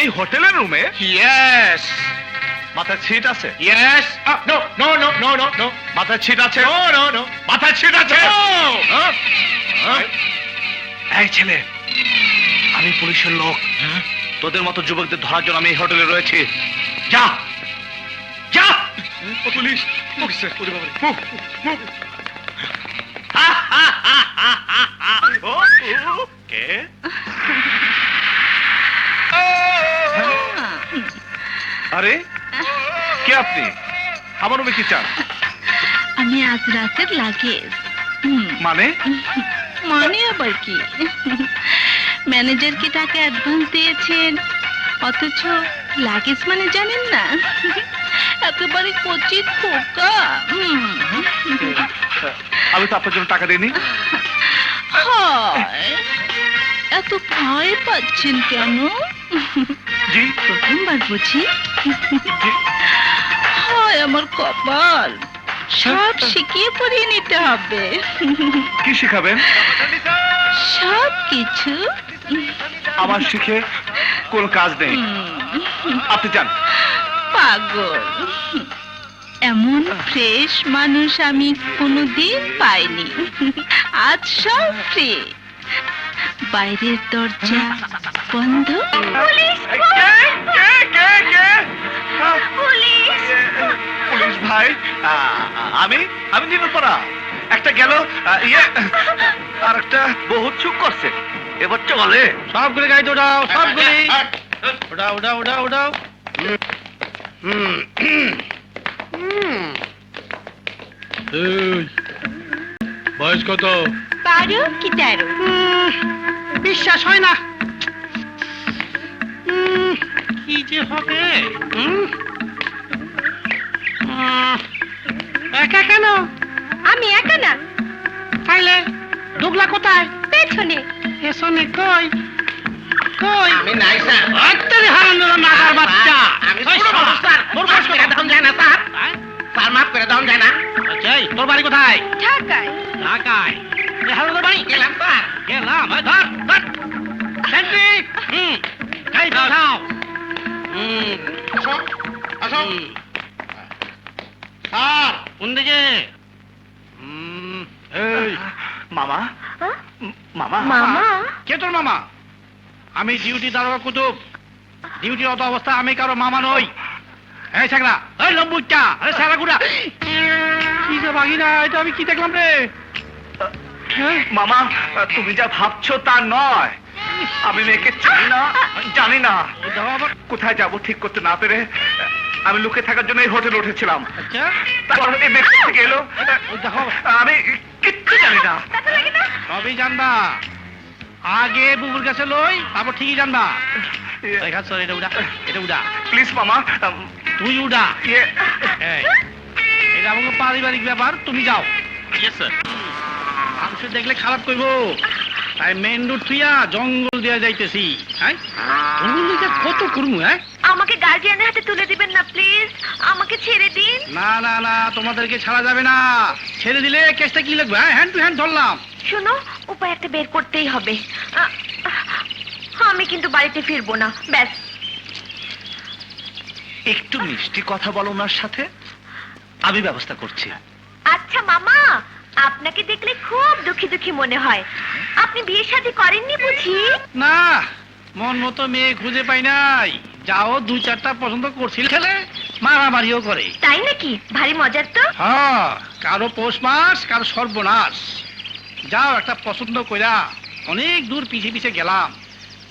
এই হোটেলের রুমে? ইয়েস। মাথায় ছিট আছে? Yes. No no no no no no. মাথায় ছিট আছে? No no no. মাথায় ছিট আছে? এই ছেলে, আমি পুলিশের লোক। তোদের মতো যুবকদের ধরার জন্য আমি এই হোটেলে রয়েছি। যা যা। পুলিশ কে? আরে কে আপনি? আমার রুমে কি চান? আমি আজ রাতের লাগেজ। মানে? মানে আবার কি? ম্যানেজারকে টাকা অ্যাডভান্স দিয়েছেন, অথচ লাগেজ মানে জানেন না? একেবারে কচি খোকা। আমি তো আপনার জন্য টাকা দিইনি। হায়, এত ভয় পাচ্ছেন কেন? জি প্রথমবার বুঝি? হায় আমার কপাল, সব শিখিয়ে পড়িয়ে নিতে হবে। কি শিখাবেন? সব কিছু। আমার শিখে কোন কাজ নেই, আপনি যান। পাগল, এমন ফ্রেশ মানুষ আমি কোনোদিন পাইনি। আজ সব ফ্রি, বাইরের দরজা বন্ধ। পুলিশ পুলিশ ভাই, আমি আমি নিরুপরা। একটা গেল, আর একটা বহুত চুপ করছে। এবার চলে। সবগুলি গাড়িতে উঠাও, সবগুলি উঠাও উঠাও উঠাও উঠাও। বয়স কত? 12 কি 13? বিশ্বাস হয় না। কি যে হবে? একা কেন? আমি একা না, তাইলে দুগলা কোথায়? পেছনে। পেছনে কই? কই? আমি নাই স্যার। আত্তারে হারানোর নাগার বাচ্চা। আমি ছোট মানুষ স্যার। তোর মাফ করে দাও যায় না স্যার। স্যার মাফ করে দাও যায় না। আচ্ছা, তোর বাড়ি কোথায়? ঢাকায়। ঢাকায়। এ হারানোর বাড়ি? গেলাম স্যার। গেলাম। ধর ধর। সেন্ট্রি। গাড়ি দাও। আসো আসো। স্যার, কোন দিকে? এই, মামা, মামা, মামা? কে তোর মামা? আমি ডিউটি দারোগা কুতুব। ডিউটিরত অবস্থা আমি কারো মামা নই। এই ছাগলা, এই লম্বুচ্চা, আরে সারাগুড়া। কি যে ভাগিনা, এটা আমি কি দেখলাম রে? মামা, তুমি যা ভাবছো তা নয়। আমি মেয়েকে চিনি না, জানি না। কোথায় যাব ঠিক করতে না পেরে আমি লুকে থাকার জন্য এই হোটেলে উঠেছিলাম। আচ্ছা, তারপর এই মেয়ে কোথা থেকে এলো দেখো, আমি কিচ্ছু জানি না। সবই জানবা। আগে বুবুর কাছে লই, তারপর ঠিকই জানবা। এটা উড়া, এটা উড়া। প্লিজ মামা, তুই উড়া। এই, এটা আমাকে পারিবারিক ব্যাপার, তুমি যাও। Yes sir. মানুষের দেখলে খারাপ কইবো, তাই মেন রোড থুইয়া জঙ্গল দিয়া যাইতেছি। হ্যাঁ, জঙ্গল দিকে কত করমু? হ্যাঁ, আমাকে গার্জিয়ানের হাতে তুলে দিবেন না প্লিজ, আমাকে ছেড়ে দিন। না না না, তোমাদেরকে ছাড়া যাবে না। ছেড়ে দিলে কেসটা কি লাগবে? হ্যাঁ, হ্যান্ড টু হ্যান্ড ধরলাম। শোনো, উপায় একটা বের করতেই হবে। আমি কিন্তু বাড়িতে ফিরবো না, ব্যাস। একটু মিষ্টি কথা বলো ওনার সাথে, আমি ব্যবস্থা করছি। আচ্ছা মামা, আপনাকে দেখলে খুব দুঃখী দুঃখী মনে হয়। আপনি বিয়ে শাদী করেননি বুঝি? না, মন মতো মেয়ে খুঁজে পাই নাই। যাও, দু চারটা পছন্দ করছিল, খেলে মারামারিও করে। তাই নাকি? ভারী মজার তো। হ্যাঁ, কারো পৌষ মাস, কারো সর্বনাশ। যাও, একটা পছন্দ কইরা অনেক দূর পিছে পিছে গেলাম।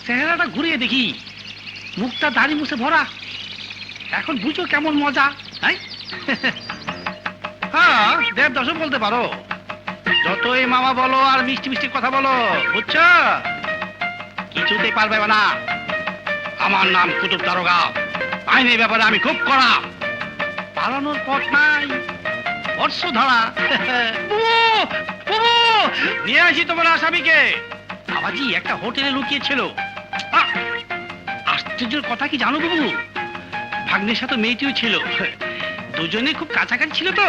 চেহারাটা ঘুরিয়ে দেখি, মুখটা দাড়ি মুছে ভরা। এখন বুঝো কেমন মজা। হ্যাঁ, হ্যাঁ, দেবদাসও বলতে পারো। যতই মামা বলো আর মিষ্টি মিষ্টি কথা বলো, বুঝছো, কিছুতেই পারবে না। আমার নাম কুতুব দারোগা। আইনের ব্যাপারে আমি খুব কড়া। পালানোর পথ নাই, বর্ষ ধরা। নিয়ে আসি তোমার আসামিকে। বাবাজি একটা হোটেলে লুকিয়েছিল। আশ্চর্যের কথা কি জানো বাবু, ভাগ্নের সাথে মেয়েটিও ছিল। দুজনে খুব কাছাকাছি ছিল তো,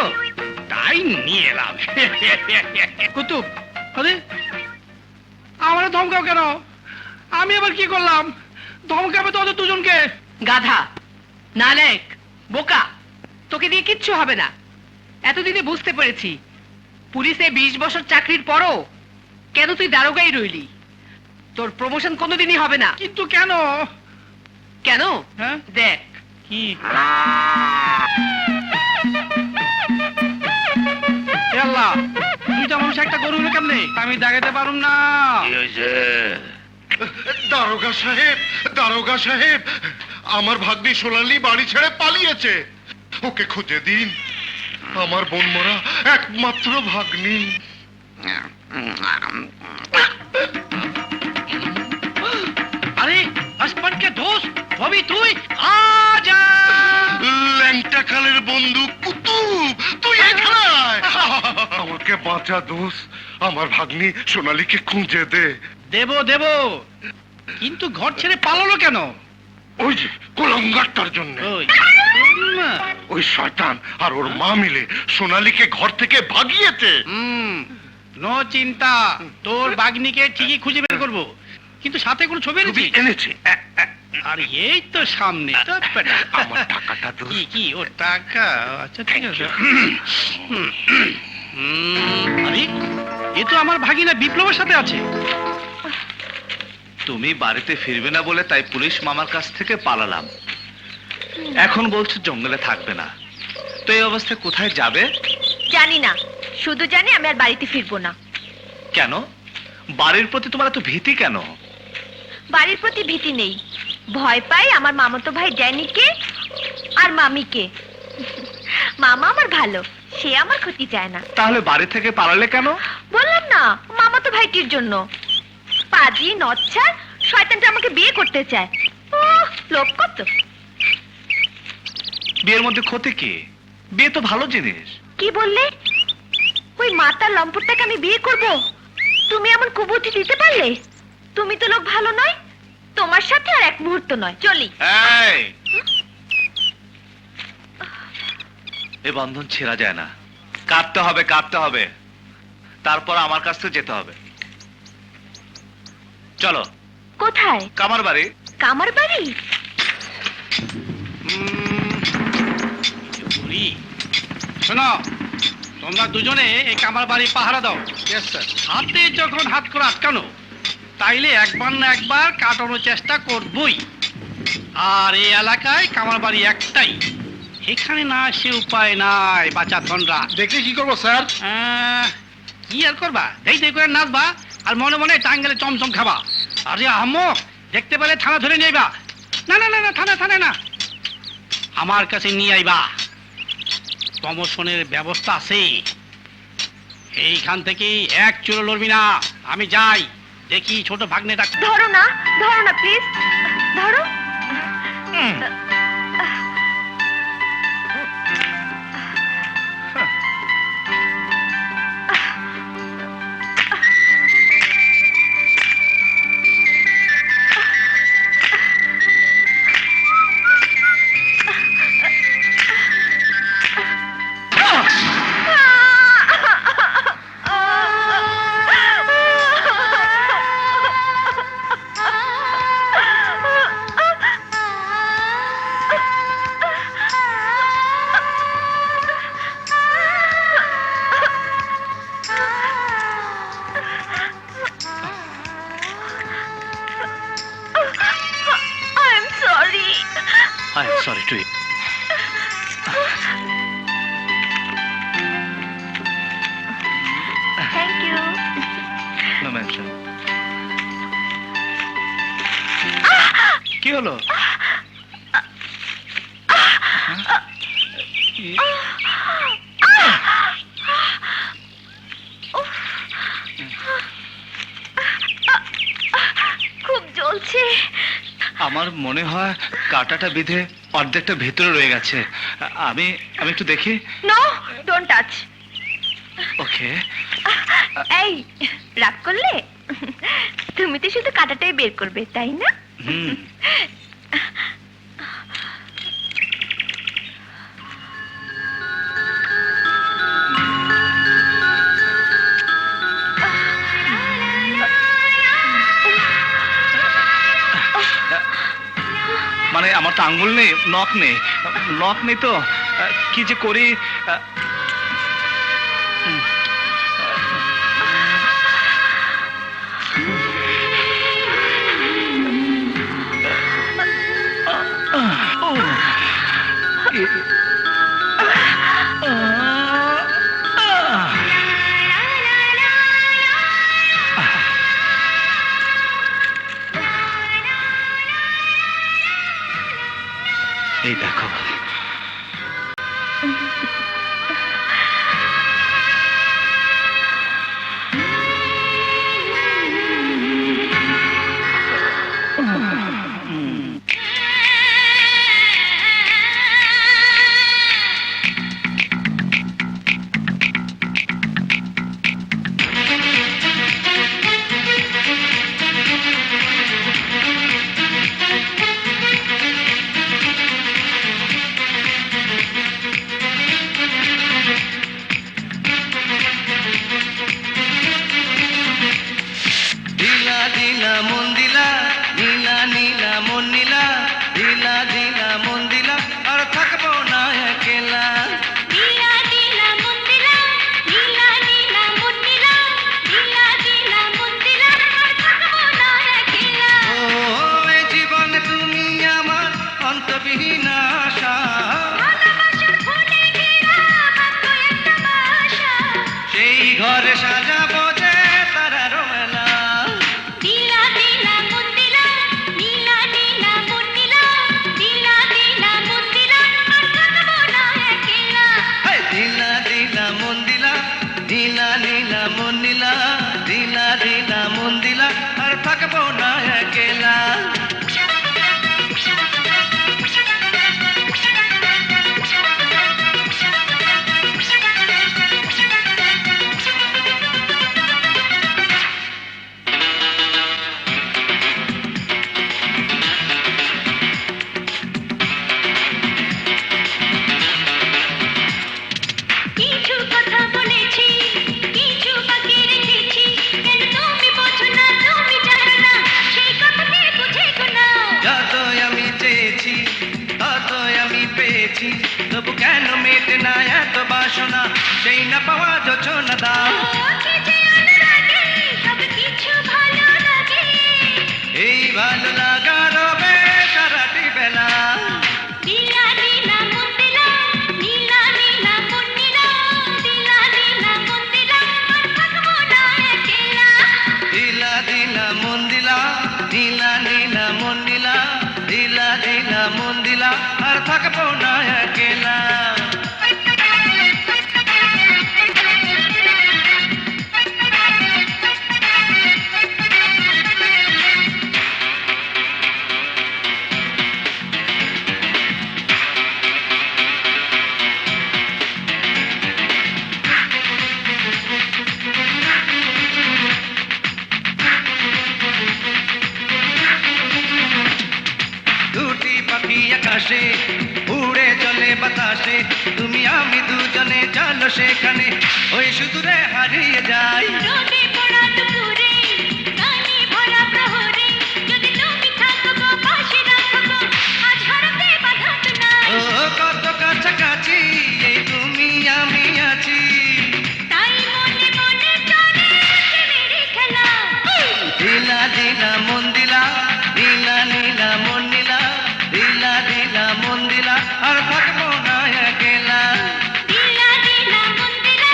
তাই নিয়ে এলাম। কুতুব, আরে আমারে ধমকাও কেন? আমি আবার কি করলাম? ধমকাবে তো ওদের দুজনকে। গাধা, নালায়েক, বোকা, তোকে দিয়ে কিচ্ছু হবে না। এতদিনে বুঝতে পেরেছি পুলিশে 20 বছর চাকরির পরও কেন তুই দারোগাই রইলি। তোর প্রমোশন কোনোদিনই হবে না। কিন্তু কেন? কেন? হ্যাঁ? দেখ। কি? এ আল্লাহ, দুইটা মানুষ একটা গরু হলো কেমনে? আমি দেখাতে পারুম না। দারোগা সাহেব, দারোগা সাহেব, আমার ভাগ্নি সোনালী বাড়ি ছেড়ে পালিয়েছে। ওকে খুঁজে দিন, আমার বোন মরা একমাত্র ভাগ্নি। আরে আসমানকে দোষ হবি তুই? আজা ল্যাংটা কালের বন্ধু কুতুব, তুই এখানে আয়। আমাকে বাঁচা দোষ, আমার ভাগ্নি সোনালীকে খুঁজে দে। দেব দেব, কিন্তু ঘর ছেড়ে পালালো কেন? ওই যে কুলঙ্গারটার জন্য। ওই ওই শয়তান আর ওর মা মিলে সোনালীকে ঘর থেকে ভাগিয়েছে। নো চিন্তা, তোর বাগনিকে ঠিকই খুঁজে বের করবো। কিন্তু সাথে কোনো ছবি ছবি এনেছিস? এনেছে। আর এই তো সামনে। তো বেটা। আমার টাকাটা দোষ। কি কি ওর টাকা? আচ্ছা ঠিক আছে। আরে এ তো আমার ভাগিনা বিপ্লবের সাথে আছে। তুমি বাড়িতে ফিরবে না বলে তাই পুলিশ মামার কাছ থেকে পালালাম। এখন বলছো জঙ্গলে থাকবে না, তো এই অবস্থায় কোথায় যাবে? জানি না, শুধু জানি আমি আর বাড়িতে ফিরবো না। কেন? বাড়ির প্রতি তোমার এত ভীতি কেন? বাড়ির প্রতি ভীতি নেই, ভয় পাই আমার মামাতো ভাই ড্যানিকে আর মামিকে। মামা আমার ভালো, সে আমার ক্ষতি চায় না। তাহলে বাড়ি থেকে পালালে কেন? বললাম না, মামাতো ভাইটির জন্য। পাজি নচ্ছার শয়তানটা আমাকে বিয়ে করতে চায়। লোক কত! বিয়ের মধ্যে ক্ষতি কি? বিয়ে তো ভালো জিনিস। কি বললে? ওই মাতার লম্পটটাকে আমি বিয়ে করব? তুমি এমন কুবুদ্ধি দিতে পারলে? তুমি তো লোক ভালো নয়, তোমার সাথে আর এক মুহূর্ত নয়। চলি। এই, এ বন্ধন ছেঁড়া যায় না, কাটতে হবে, কাটতে হবে। তারপর আমার কাছ থেকে যেতে হবে। চলো। কোথায়? কামার বাড়ি। কামার বাড়ি? শোনো, তোমরা দুজনে এই কামার বাড়ি পাহারা দাও। হাতে যখন হাত করে আটকানো, তাইলে একবার না একবার কাটানোর চেষ্টা করবই। আর এই এলাকায় কামার বাড়ি একটাই, এখানে না সে উপায় নাই। বাচ্চা ধনরা দেখে কি করবো স্যার? কি আর করবা? এই করে নাচবা আর মনে মনে টাঙ্গেলে চমচম খাবা। আরে আহমক, দেখতে পেলে থানা ধরে নিয়ে আইবা। না না না না, থানা না, আমার কাছে নিয়ে আইবা। প্রমোশনের ব্যবস্থা আছে। এইখান থেকে এক চুলো লড়বি না। আমি যাই, দেখি ছোট ভাগ্নেটা। ধরো না প্লিজ, ধরো। I'm sorry to you. Thank you. No mention. কি হলো? খুব জ্বলছে। আমার মনে হয় কাঁটাটা বিঁধে অর্ধেকটা ভেতরে রয়ে গেছে। আমি আমি একটু দেখি। No, don't touch. ওকে। এই, রাগ করলে? তুমি তো শুধু কাঁটাটাই বের করবে, তাই না? হুম। মানে আমার তো আঙ্গুল নেই, নখ নেই, নখ নেই তো কি যে করি। এই দেখো, দিলা দিলা মন দিলা, নীলা নীলা মন নীলা, দিলা দিলা মন দিলা, আর থাকবো না একলা। নীলা নীলা মন দিলা, নীলা নীলা মন দিলা, নীলা নীলা মন দিলা, আর থাকবো না একলা। ও এ জীবনে তুমি আমার অন্তবিহীন আশা, ভালোবাসার ফুলে ঘেরা মাত্র একটা বাসা। সেই ঘরে সাজাবো যে তারার মেলা। নীলা নীলা মন দিলা, নীলা নীলা মন দিলা, নীলা নীলা মন দিলা, আর থাকবো না একলা। হায় দিলা দিলা মন দিলা, নীলা নীলা মন নীলা, দিলা দিলা মন দিলা, আর থাকবো না একলা। কিছু কথা বলেছি, কিছু বাকি রেখেছি, কেন তুমি বোঝো না, তুমি জানো না, সেই কথাকে বুঝে গোনা। যতই আমি চেয়েছি ততই আমি পেয়েছি, তবু কেন মেটে না এত বাসনা, সেই না পাওয়া যোজনা দাও। ওকে যে অনুরাগে সব কিছু ভালো লাগে। এই ভালো লাগা রবে সারাটি বেলা। নীলা নীলা মন দিলা, নীলা নীলা মন দিলা, নীলা নীলা মন দিলা, আর থাকবো না একলা। দিলা দিলা মন দিলা, নীলা নীলা মন নীলা, দিলা দিলা মন দিলা, আর থাকবো না একলা। দুটি পাখি আকাশে উড়ে চলে বাতাসে, তুমি আমি দুজনে চলো সেখানে, ওই সুদূরে হারিয়ে যাই। রোদে পোড়া দুপুরে, গানে ভরা প্রহরে, যদি তুমি থাকো গো পাশে রাখো গো, আজ হারাতে বাধা তো নাই। ও কত কাছাকাছি এই তুমি আমি আছি, তাই মনে মনে চলে প্রেমেরই খেলা। দিলা দিলা মন দিলা, নীলা নীলা মন নীলা, দিলা দিলা মন দিলা, আর থাকবো না একলা। নীলা নীলা মন দিলা,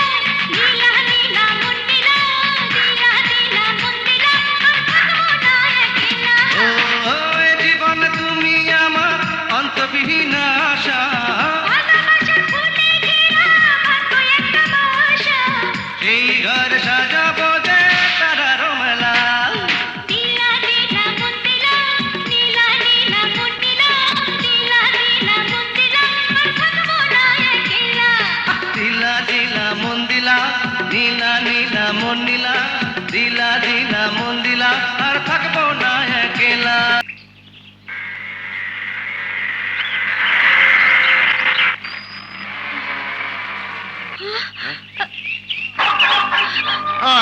নীলা নীলা মন দিলা, নীলা নীলা মন দিলা, আর থাকবো না একলা। ও এ জীবন তুমি আমার অন্তবিহীন আশা, ভালোবাসার ফুলে ঘেরা মাত্র একটা বাসা। সেই ঘর সাজাবো যে তারার মেলা। নীলা নীলা মন দিলা, নীলা নীলা মন দিলা, নীলা নীলা মন দিলা, আর থাকবো না একলা। দিলা দিলা মন দিলা, নীলা নীলা মন নীলা, দিলা দিলা মন দিলা, আর থাকবো না একলা।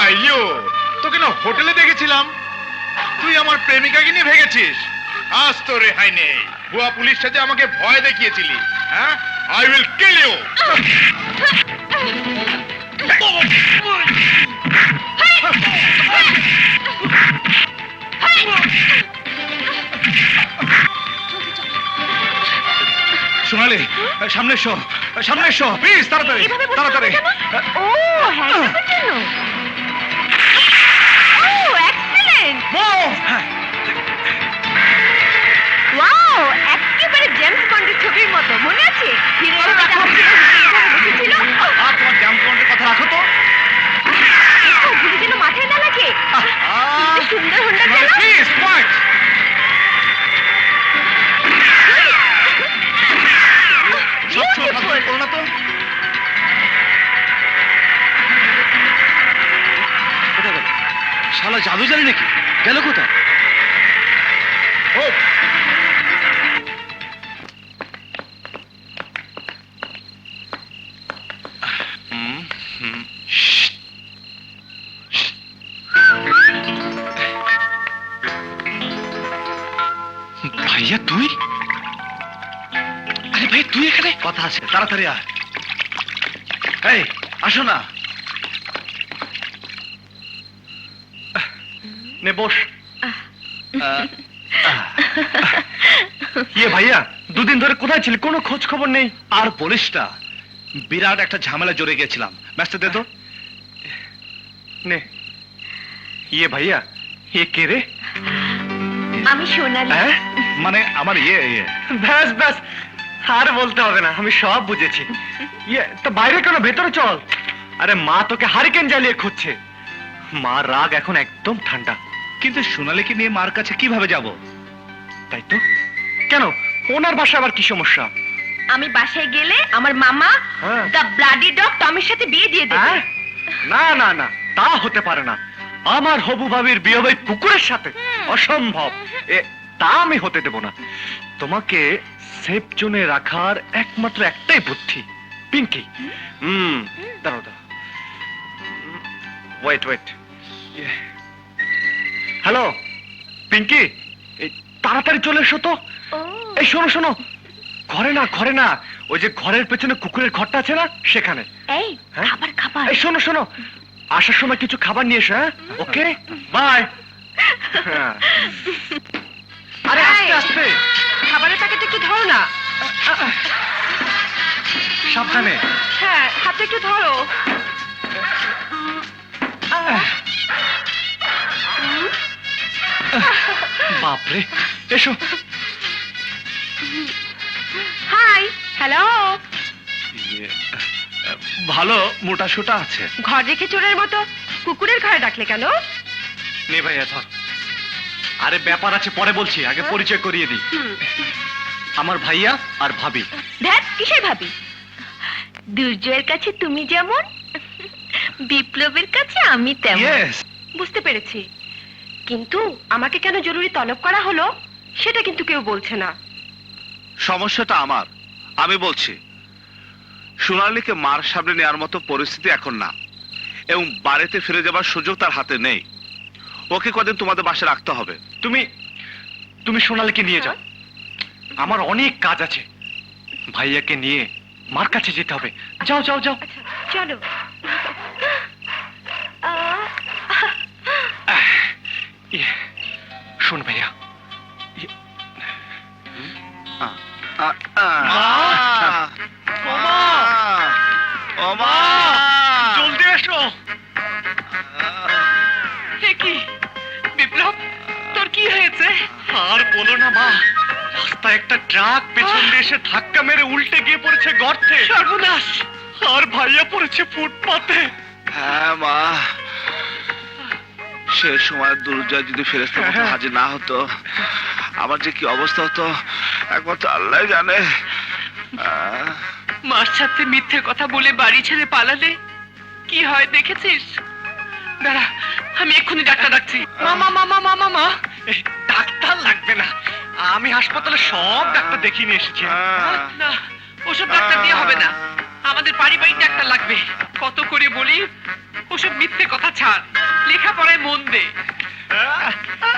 আইয়ো, তোকে না হোটেলে দেখেছিলাম, তুই আমার প্রেমিকাকে নিয়ে ভেগেছিস। আজ তো রেহাই নেই। ভুয়া পুলিশ সাথে আমাকে ভয় দেখিয়েছিলি, হ্যাঁ? I will kill you. Sonali, সামনে এসো, সামনে এসো, প্লিজ, তাড়াতাড়ি, এভাবে বসে তাড়াতাড়ি। আছো কেন? ও হ্যান্ডকাপের জন্য। ও এক্সিলেন্ট। Move! ওয়াও, একেবারে জেমস বন্ডের ছবির মতো। মনে আছে হিরো বসেছিল? আর তোমার জ্যামপন্ডের কথা রাখো তো। গুলি যেন মাথায় না লাগে। কি সুন্দর হুন্ডা সোনালি, চালাও। Please, point. সবসময় Beautiful. ভাবতে করো না তো। কোথায় গেল? শালা জাদু জানি নাকি? গেল কোথায়? ও ভাইয়া তুই? আরে ভাই তুই এখানে? কথা আছে, তাড়াতাড়ি আয়। এই আসো না। নে বস। ইয়ে ভাইয়া, দুদিন ধরে কোথায় ছিলি? কোনো খোঁজ খবর নেই। আর বলিস না, বিরাট একটা ঝামেলা জড়ে গেছিলাম। ম্যাচটা দে তো। নে। ইয়ে ভাইয়া, ইয়ে কে রে? আমি সোনালি। হ্যাঁ? মানে আমার ইয়ে। ব্যাস ব্যাস, আর বলতে হবে না, আমি সব বুঝেছি। ইয়ে তো বাইরে কেন, ভেতরে চল। আরে মা তোকে হারিকেন জ্বালিয়ে খুঁজছে। মার রাগ এখন একদম ঠান্ডা। কিন্তু সোনালীকে নিয়ে মার কাছে কিভাবে যাব? তাই তো। কেন, ওনার বাসা আবার কি সমস্যা? আমি বাসায় গেলে আমার মামা হ্যাঁ। দ্য ব্লাডি ডগ টমির সাথে বিয়ে দিয়ে দেবে। হ্যাঁ? না না না, তা হতে পারে না। আমার হবু ভাবির বিয়ে হবে কুকুরের সাথে? অসম্ভব। তা আমি হতে দেব না। তোমাকে সেফ জোনে রাখার একমাত্র একটাই বুদ্ধি, পিঙ্কি। দাঁড়াও দাঁড়াও, ওয়েট ওয়েট। হ্যালো পিঙ্কি, এই তাড়াতাড়ি চলে এসো তো। ও এই শোনো শোনো, ঘরে না, ওই যে ঘরের পেছনে কুকুরের ঘরটা আছে না, সেখানে। এই হ্যাঁ? খাবার খাবার। এই শোনো শোনো, আসার সময় কিছু খাবার নিয়ে এসো। হ্যাঁ, ওকে, বাই। আরে আস্তে আস্তে, খাবারের প্যাকেট একটু ধরো না। সাবধানে। হ্যাঁ, হাতে একটু ধরো। বাপরে, এসো। Hi, hello. ভালো মোটা সোটা আছে। ঘর রেখে চোরের মতো কুকুরের ঘরে ডাকলে কেন? নে ভাইয়া ধর। আরে ব্যাপার আছে, পরে বলছি, আগে পরিচয় করিয়ে দিই। আমার ভাইয়া আর ভাবি। ধ্যাত, কিসের ভাবি? দুর্জয়ের কাছে তুমি যেমন, বিপ্লবের কাছে আমি তেমন। ইয়েস। বুঝতে পেরেছি, কিন্তু আমাকে কেন জরুরি তলব করা হলো সেটা কিন্তু কেউ বলছে না। সমস্যাটা আমার, আমি বলছি। সোনালীকে মার সামনে নেওয়ার মতো পরিস্থিতি এখন না, এবং বাড়িতে ফিরে যাবার সুযোগ তার হাতে নেই। ওকে কদিন তোমাদের বাসায় রাখতে হবে। তুমি সোনালীকে নিয়ে যাও, আমার অনেক কাজ আছে। ভাইয়াকে নিয়ে মার কাছে যেতে হবে। যাও যাও যাও। আচ্ছা, চলো। শোন ভাইয়া, জলদি এসো। কি বিপ্লব, তোর কি হয়েছে? আর বলো না মা, রাস্তায় একটা ট্রাক পেছন দিয়ে এসে ধাক্কা মেরে উল্টে গিয়ে পড়েছে গর্তে। সর্বনাশ। আর ভাইয়া পড়েছে ফুটপাতে। হ্যাঁ মা, সে সময় দুর্জয় যদি ফেরেশতার মতো হাজির না হতো, আমার যে কি অবস্থা হতো একমাত্র আল্লাহ জানে। মার সাথে মিথ্যে কথা বলে বাড়ি ছেড়ে পালালে কি হয় দেখেছিস? দাঁড়া, আমি এক্ষুনি ডাক্তার ডাকছি। মামা মামা মামা মা, ডাক্তার লাগবে না, আমি হাসপাতালে সব ডাক্তার দেখিয়ে নিয়ে এসেছি। না, ওসব ডাক্তার দিয়ে হবে না, আমাদের পারিবারিক ডাক্তার লাগবে। কত করে বলি, ওসব মিথ্যে কথা ছাড়, লেখাপড়ায় মন দে।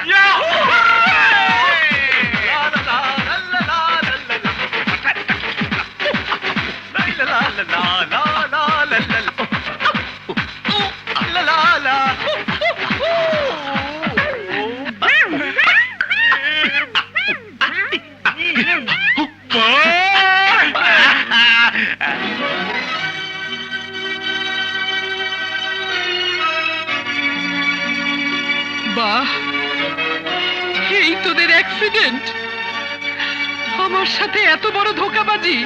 ইয়াহু! ইনোসেন্ট। আমার সাথে এত বড় ধোঁকাবাজি।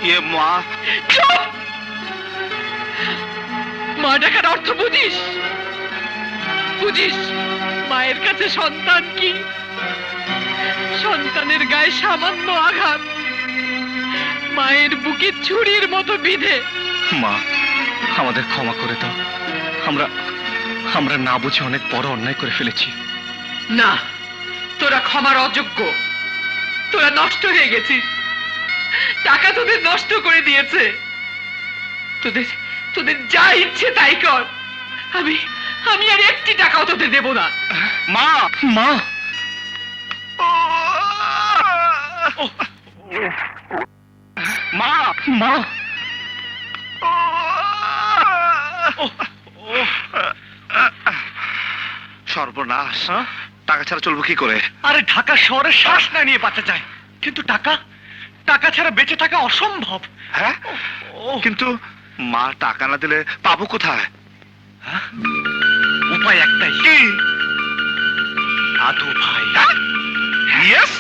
ইয়ে মা, চুপ! মা ডাকার অর্থ বুঝিস? বুঝিস মায়ের কাছে সন্তান কি? সন্তানের গায়ে সামান্য আঘাত মায়ের বুকে ছুরির মতো বিঁধে। মা, আমাদের ক্ষমা করে দাও। আমরা না বুঝে অনেক বড় অন্যায় করে ফেলেছি। না, তোরা ক্ষমার অযোগ্য। তোরা নষ্ট হয়ে গেছিস। টাকা তোদের নষ্ট করে দিয়েছে। তোদের তোদের যা ইচ্ছে তাই কর। আমি আর একটি টাকাও তোদের দেব না। মা, মা, মা, মা, সর্বনাশ। টাকা ছাড়া চলবো কি করে? আরে ঢাকা শহরে শ্বাস না নিয়ে বাঁচা যায়, কিন্তু টাকা ছাড়া বেঁচে থাকা অসম্ভব। হ্যাঁ, কিন্তু মা টাকা না দিলে পাবো কোথায়? উপায় একটাই, কি? দাদু ভাই। ইয়েস।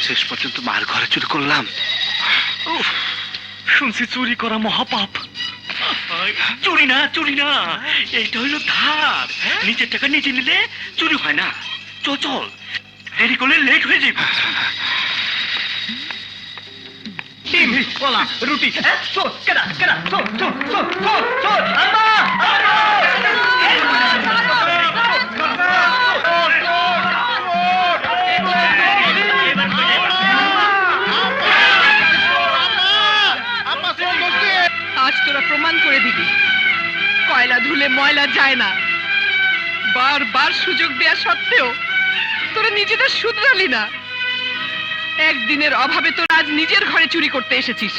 শেষ পর্যন্ত মার ঘরে চুরি করলাম। শুনছি চুরি করা মহাপাপ। চুরি না, এইটা হইল ধার। নিজের টাকা নিজে নিলে চুরি হয় না। চল, দেরি করলে লেট হয়ে যাবে। কলা, রুটি, আজ তোরা প্রমাণ করে দিবি কয়লা ধুলে ময়লা যায় না। বারবার সুযোগ দেয়া সত্ত্বেও তোরা নিজেদের শুধরালি না। একদিনের অভাবে তোরা আজ নিজের ঘরে চুরি করতে এসেছিস।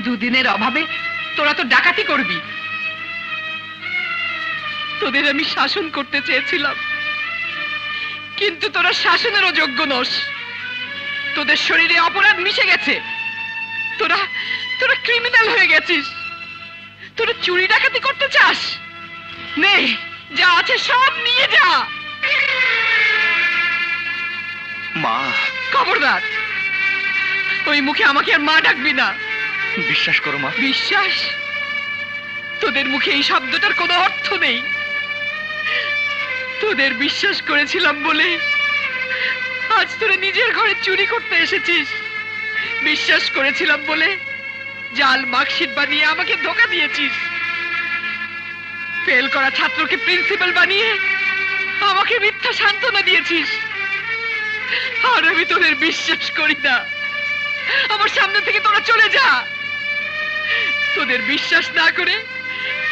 দুদিনের অভাবে তোরা তো ডাকাতি করবি। তোদের আমি শাসন করতে চেয়েছিলাম, কিন্তু তোরা শাসনেরও যোগ্য নস। তোদের শরীরে অপরাধ মিশে গেছে। তোরা ক্রিমিনাল হয়ে গেছিস। তোরা চুরি ডাকাতি করতে চাস? নে, যা আছে সব নিয়ে যা। মা, খবরদার ওই মুখে আমাকে আর মা ডাকবি না। বিশ্বাস করো মা। বিশ্বাস? তোদের মুখে এই শব্দটার কোনো অর্থ নেই। তোদের বিশ্বাস করেছিলাম বলে আজ তোরা নিজের ঘরে চুরি করতে এসেছিস। বিশ্বাস করেছিলাম বলে জাল মার্কশিট বানিয়ে আমাকে ধোঁকা দিয়েছিস। ফেল করা ছাত্রকে প্রিন্সিপাল বানিয়ে আমাকে মিথ্যা সান্ত্বনা দিয়েছিস। আর আমি তোদের বিশ্বাস করি না। আমার সামনে থেকে তোরা চলে যা। তোদের বিশ্বাস না করে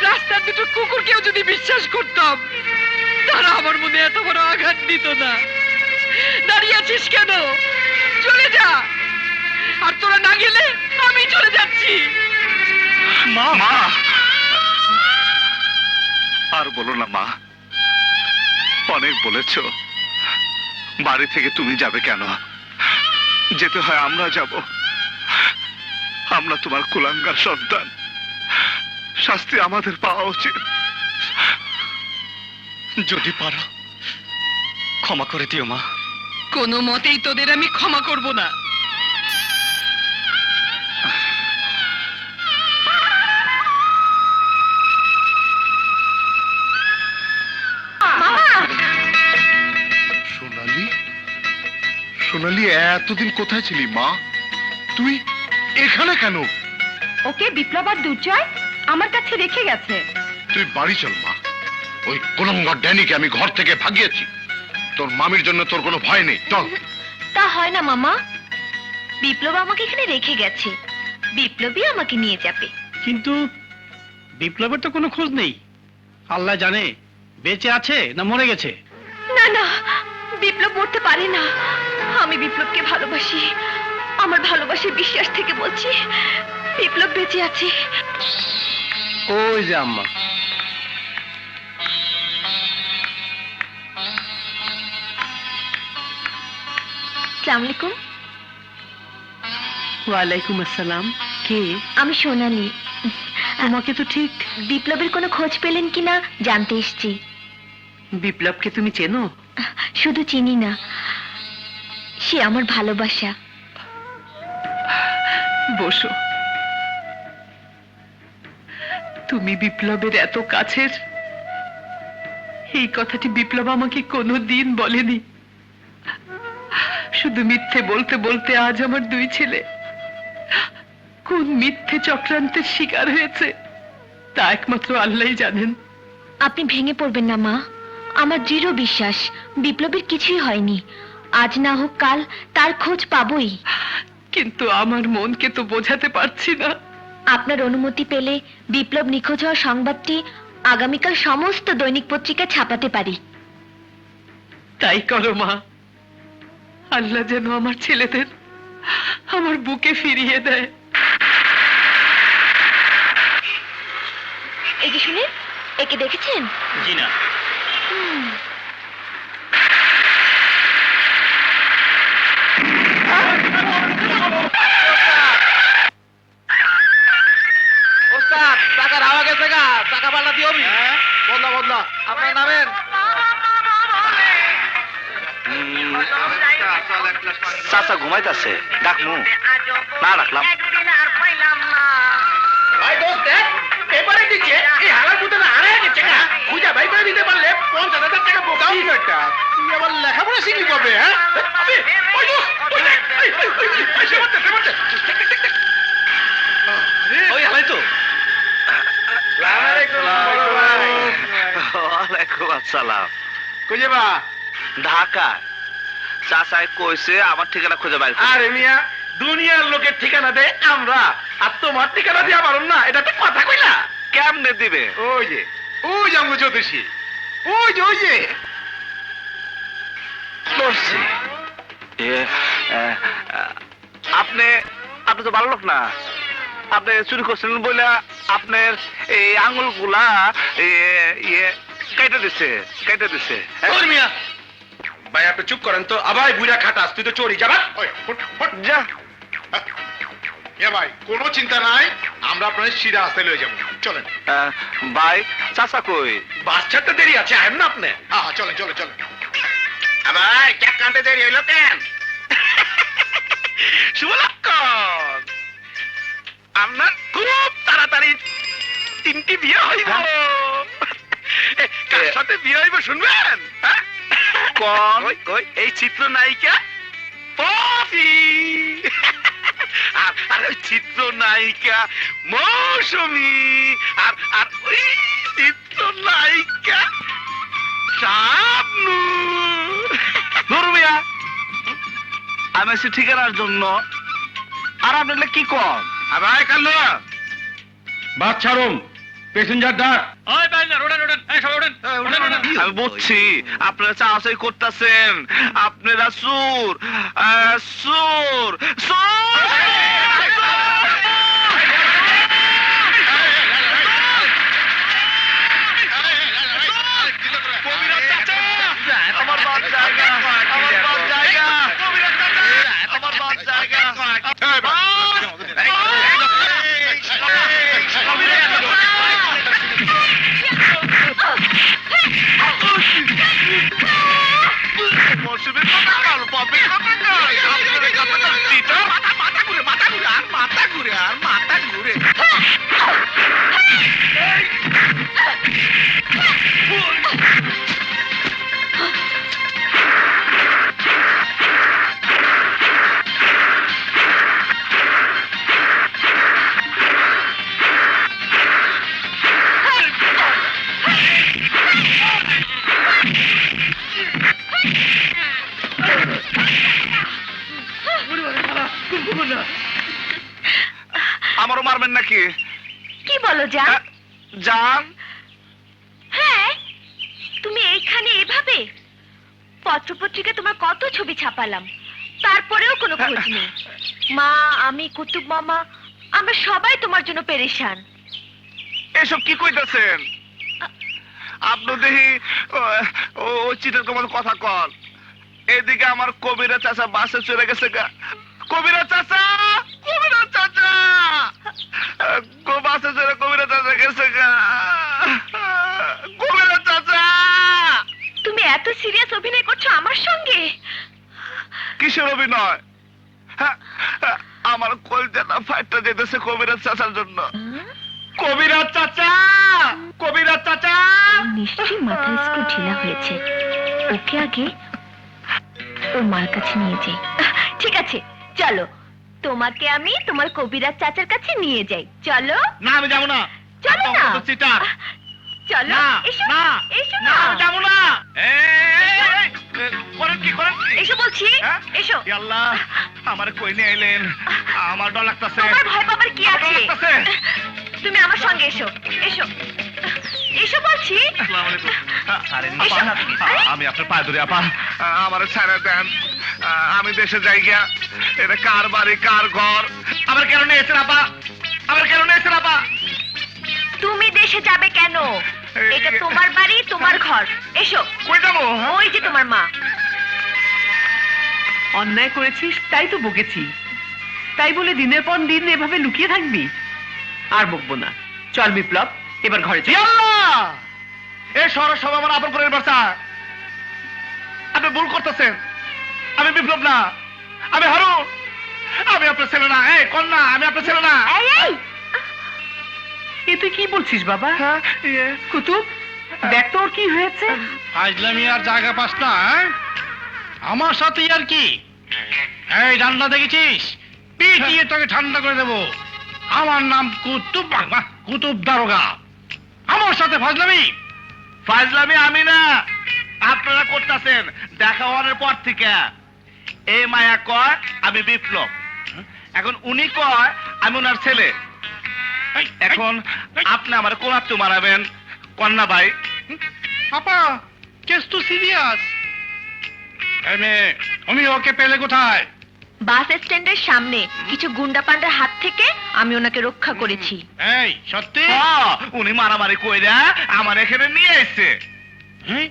রাস্তার দুটো কুকুরকেও যদি বিশ্বাস করতাম, তারা আমার মনে এত বড় আঘাত দিত না। দাঁড়িয়ে আছিস কেন? চলে যা। আর তোরা না গেলে আমি চলে যাচ্ছি। মা, আর বলো না মা, অনেক বলেছো। বাড়ি থেকে তুমি যাবে কেন? যেতে হয় আমরা যাব। আমরা তোমার কুলাঙ্গার সন্তান, শাস্তি আমাদের পাওয়া উচিত। যদি পারো ক্ষমা করে দিও মা। কোনো মতেই তোদের আমি ক্ষমা করব না। সোনালি, এতদিন কোথায় ছিলি মা? তুই এখানে কেন? ওকে বিপ্লব আর দুর্জয় আমার কাছে রেখে গেছে। তুই বাড়ি চল মা। ওই কুলঙ্গার ড্যানিকে আমি ঘর থেকে ভাগিয়েছি। তোর মামির জন্য তোর কোনো ভয় নেই, চল। তা হয় না মামা, বিপ্লব আমাকে এখানে রেখে গেছে, বিপ্লবী আমাকে নিয়ে যাবে। কিন্তু বিপ্লবের তো কোনো খোঁজ নেই। আল্লাহ জানে বেঁচে আছে না মরে গেছে। না না, বিপ্লব মরতে পারে না। আমি বিপ্লবকে ভালোবাসি। আমার ভালোবাসার বিশ্বাস থেকে বলছি, বিপ্লব বেঁচে আছে। ওই যে আম্মা। আসসালামু আলাইকুম। ওয়ালাইকুম আসসালাম। কে? আমি সোনালি। তোমাকে তো ঠিক। বিপ্লবের কোনো খোঁজ পেলেন কিনা জানতে এসেছি। বিপ্লবকে তুমি চেনো? শুধু চিনি না, সে আমার ভালোবাসা। বসো। তুমি বিপ্লবের এত কাছের, এই কথাটি বিপ্লব আমাকে কোনোদিন বলেনি। শুধু মিথ্যে বলতে বলতে আজ আমার দুই ছেলে কোন মিথ্যে চক্রান্তের শিকার হয়েছে তা একমাত্র আল্লাহই জানেন। আপনি ভেঙে পড়বেন না মা। আমার দৃঢ় বিশ্বাস বিপ্লবের কিছুই হয়নি। আজ না হোক কাল তার খোঁজ পাবই। কিন্তু আমার মনকে তো বোঝাতে পারছি না। আপনার অনুমতি পেলে বিপ্লব নিখোঁজ হওয়ার সংবাদটি আগামীকাল সমস্ত দৈনিক পত্রিকায় ছাপাতে পারি। তাই করো মা। আল্লাহ যেন আমার ছেলেদের আমার বুকে ফিরিয়ে দেয়। এই যে শুনে, একে দেখেছেন? জি না। ওস্তাদ টাকা রাওয়া গেছে গা, টাকা পাল্টা দিও নি। বদলা বদলা, আপনার নামের চাচা ঘুমাইতেছে, ডাকমু না রাখলাম। ভাই দোস্ত দেখ, পেপারে দিচ্ছে এই হালার পুতে না হারিয়ে গেছে গা। খুঁজে ভাই করে দিতে পারলে 50,000 টাকা বোকাও কি একটা। তুই আবার লেখাপড়া শিখলি কবে? হ্যাঁ ওই দোস্ত, ওই দেখ, এই সে মারতে, সে মারতে। ওই হালাই তো। ওয়ালাইকুম আসসালাম। কই যাবা? ঢাকায় চাচাই কইছে আমার ঠিকানা খুঁজে বাইর করতে। আরে মিয়া, দুনিয়ার লোকের ঠিকানা দেয় আমরা, আর তোমার ঠিকানা দিয়া পারো না, এটা তো কথা কইলা। কেমনে দিবে? ওই যে আমগো জ্যোতিষী, ওই যে করছি। আপনি আপনি তো ভালো লোক না। আপনি চুরি করছেন বলে আপনার এই আঙুলগুলা কেটে দিছে। ওই মিয়া, ভাই আপনি চুপ করেন তো। আবার বুড়া খাটাস, তুই তো চোরি যাবা। যা ভাই কোনো চিন্তা নাই, আমরা আপনার সিরা আসতে লয়ে যাবো। চলেন ভাই, চাচা কই? বাস ছাড়তে দেরি আছে, আহেন না আপনি। হ্যাঁ চলেন চলেন চলেন। ভাই ক্যাক কানতে দেরি হইলো কেন? শুভলক্ষণ, আপনার খুব তাড়াতাড়ি 3টি বিয়ে হইব। কার সাথে বিয়ে হইব শুনবেন? কোন? এই চিত্রনায়িকা পপি আর ওই চিত্রনায়িকা মৌসুমী আর ওই চিত্রনায়িকা শাবনূর। নুরমিয়া, আমি আছি ঠিকানার জন্য, আর আপনারা কি কম? ভাই কাল্লু, বাস ছাড়ুন, প্যাসেঞ্জার ডাক। ওই বাইলা ওড়েন ওড়েন, এই সবাই ওড়েন। আমি বুঝছি আপনারা চাষাই করতেছেন, আপনারা সুর সুর সুর। আমার বাপ জায়গা, আমার বাপ জায়গা, আমার বাপ জায়গা। মৌসুমীর কথা কাল পাবে, মাথা ঘুরে। আমারও মারবেন নাকি? কি বলো জান? জান, হ্যাঁ এখানে এভাবে? পত্রপত্রিকা তোমার কত ছবি ছাপালাম, তারপরেও কোনো খোঁজ নেই। মা, আমি, কুতুব মামা, আমরা সবাই তোমার জন্য পেরেশান। এসব কি কইতাছেন? আপনি দেখি ও চিটার কমাল কথা কন। এদিকে আমার কবিরা চাচা বাসে চলে গেছে গা। কবিরা চাচা, কবিরা চাচা, বাসে চলে কবিরা চাচা গেছে গা। কবিরা চাচা! তুমি এত সিরিয়াস অভিনয় করছো আমার সঙ্গে? কিসের অভিনয়? আমার কলজাটা ফাইটটা যেতেছে কবিরাজ চাচার জন্য। কবিরাজ চাচা, কবিরাজ চাচা! নিশ্চয়ই মাথার স্ক্রু ঢিলা হয়েছে। ওকে আগে ওর মার কাছে নিয়ে যাই। ঠিক আছে, চলো, তোমাকে আমি তোমার কবিরাজ চাচার কাছে নিয়ে যাই। চলো। না, আমি যাবো না। চলো না। চিটার। চলো, না, এসো, না, এসো না, না। আমি যাবো না। করেন কি, করেন কি? এসো বলছি, হ্যাঁ? এসো। ই আল্লাহ, আমার কই নিয়ে আইলেন? আমার ডর লাগতাছে। তোমার ভয় পাবার কি আমার ডর আছে? লাগতাছে। তুমি আমার সঙ্গে এসো, এসো, এসো বলছি। আসসালামু আলাইকুম। এসো। আরে, আমি আপনার পায়ে ধরে আপা, আমার ছাড়া দেন। আমি দেশে যাই গিয়া। এটা কার বাড়ি, কার ঘর? আমার কেন নিয়েছেন আপা? আমার কেন নিয়েছেন আপা? তুমি দেশে যাবে কেন? এটা তোমার বাড়ি, তোমার ঘর। এসো। কই যাবো? ওই যে তোমার মা। অন্যায় করেছিস তাই তো বকেছি, তাই বলে দিনের পর দিন এভাবে লুকিয়ে থাকবি? আর বকবো না, চল বিপ্লব, এবার ঘরে চল। ই আল্লাহ! এই শহর সব আমার আপন করে বাসা। আপনি ভুল করতেছেন। আমি বিপ্লব না, আমি হারুন। আমি আপনার ছেলে না। এই কন্যা, আমি আপনার ছেলে না। এই, এই, এ তুই কি বলছিস বাবা? হ্যাঁ, কুতুব, দেখ তো ওর কি হয়েছে। আজলামি আর জায়গা পাস না, হ্যাঁ? আমার সাথে আর কি? এই ডান্ডা দেখেছিস? পিটিয়ে তোকে ঠান্ডা করে দেবো। আমার নাম কুতুব, কুতুব দারোগা। আমার সাথে ফাজলামি? ফাজলামি আমি না, আপনারা করতেছেন। দেখা হওয়ার পর থেকে এই মায়া কয় আমি বিপ্লব, এখন উনি কয় আমি ওনার ছেলে। এখন আপনি আমার কোন আত্মীয় মারাবেন? কন্যা ভাই। আপা, কেস তো সিরিয়াস। আমি ওকে পেলে কোথায়? বাস স্ট্যান্ডের সামনে কিছু গুন্ডা পান্ডার হাত থেকে আমি ওনাকে রক্ষা করেছি। এই সত্যি? উনি মারামারি কইরা আমার এখানে নিয়ে এসছে। হ্যাঁ?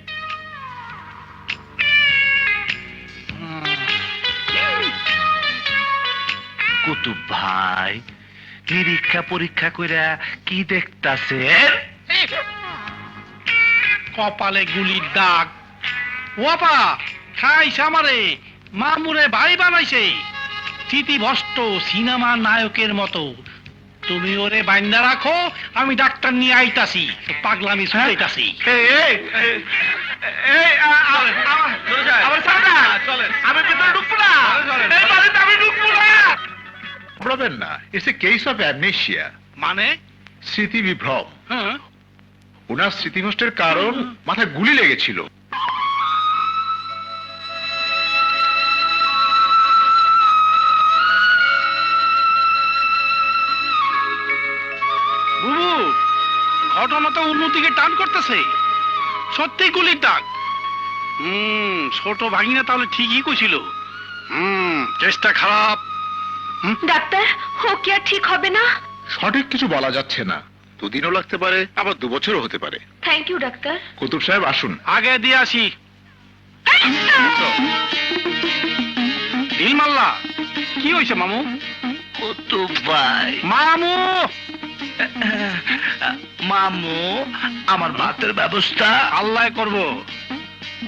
কুতুব ভাই, নিরীক্ষা পরীক্ষা কইরা কি দেখতাছেন? কপালে গুলির দাগ। ওপা খাইছে আমারে, মামুরে ভাই বানাইছে। স্মৃতিভ্রষ্ট সিনেমা নায়কের মতো। তুমি ওরে বাইন্দা রাখো, আমি ডাক্তার নিয়ে আইতাছি। পাগলামি শুনাইতাছি। আমার সামনে আমি ভেতরে ঢুকবো না। এই বাড়িতে আমি ঢুকবো না। ঘাবড়াবেন না, it's a case of amnesia, মানে? স্মৃতি বিভ্রম। হ্যাঁ? ওনার স্মৃতিভ্রষ্টের কারণ মাথায় গুলি লেগেছিল। বুবু, ঘটনা তো উন্নতিকে টান করতেছে। সত্যি গুলির দাগ। ছোট ভাগিনা তাহলে ঠিকই কইছিল। চেষ্টা খারাপ। ডাক্তার, ও কি আর ঠিক হবে না? সঠিক কিছু বলা যাচ্ছে না, দুদিনও লাগতে পারে, আবার 2 বছরও হতে পারে। Thank you doctor. কুতুব সাহেব আসুন। আগে দিয়ে আসি। দিলমাল্লা, কি হয়েছে মামু? কুতুব ভাই, মামু! মামু, আমার ভাতের ব্যবস্থা আল্লাহ করবো।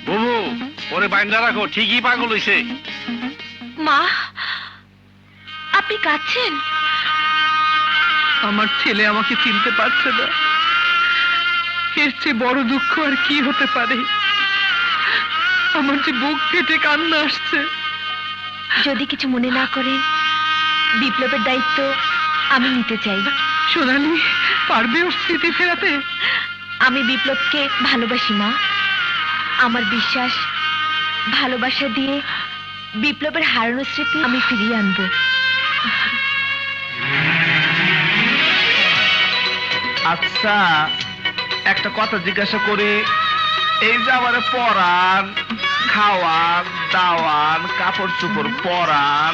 বুবু, ওরে বাইন্দা রাখো, ঠিকই পাগল হইছে। মা, আপনি কাঁদছেন? আমার ছেলে আমাকে চিনতে পারছে না, এর চেয়ে বড় দুঃখ আর কি হতে পারে? আমার যে বুক ফেটে কান্না আসছে। যদি কিছু মনে না করেন, বিপ্লবের দায়িত্ব আমি নিতে চাই। সোনালি পারবে ওর স্মৃতি ফেরাতে? আমি বিপ্লবকে ভালোবাসি মা। আমার বিশ্বাস, ভালোবাসা দিয়ে বিপ্লবের হারানো স্মৃতি আমি ফিরিয়ে আনবো। আচ্ছা, একটা কথা জিজ্ঞাসা করে, এই যে আমার পরান খাওয়ান দাওয়ান কাপড় চোপড় পরান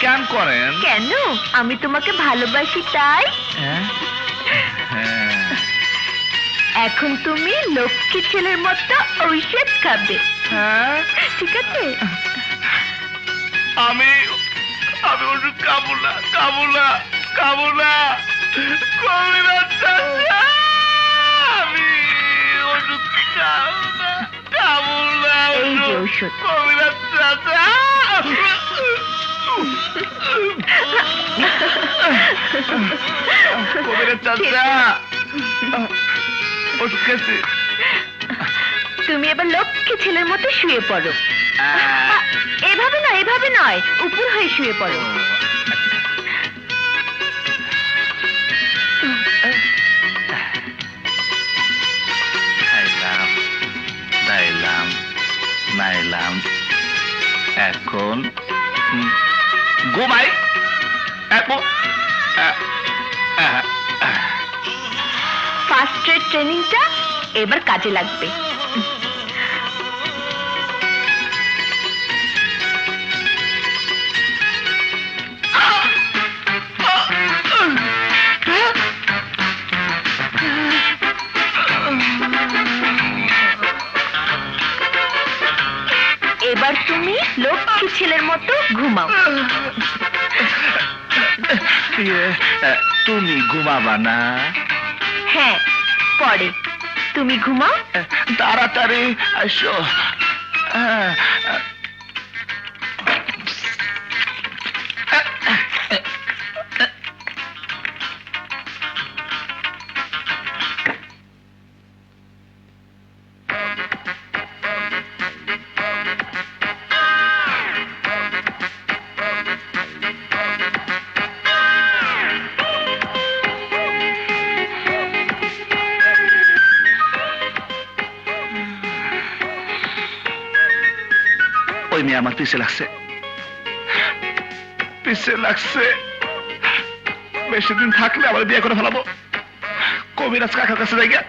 কেন করেন? কেন? আমি তোমাকে ভালোবাসি তাই। হ্যাঁ হ্যাঁ এখন তুমি লক্ষ্মী ছেলের মতো ঔষধ খাবে। হ্যাঁ ঠিক আছে? আমি আমি ওষুধ খাবো না খাবো না খাবো না কবিরাজ চাচা, আমি ওষুধ খাবো না খাবো না এই যে ঔষধ। কবিরাজ চাচা। কবিরাজ চাচা ওষুধ খেয়েছি। তুমি এবার লক্ষ্মী ছেলের মতো শুয়ে পড়ো। এভাবে নয়, এভাবে নয়, উপর হয়ে শুয়ে পড়ো। খাইলাম দাইলাম নাইলাম, এখন ঘুমাই। এখন ফার্স্ট এড ট্রেনিংটা এবার কাজে লাগবে। এবার তুমি লক্ষ্মী ছেলের মতো ঘুমাও। তুমি ঘুমাবা না? হ্যাঁ, পরে তুমি ঘুমাও। তাড়াতাড়ি আসো। ওই মেয়ে আমার পিছে লাগছে, পিছে লাগছে। বেশি দিন থাকলে আমার বিয়ে করে ফেলাবো। কবিরাজ কাকার কাছে যাই গিয়া।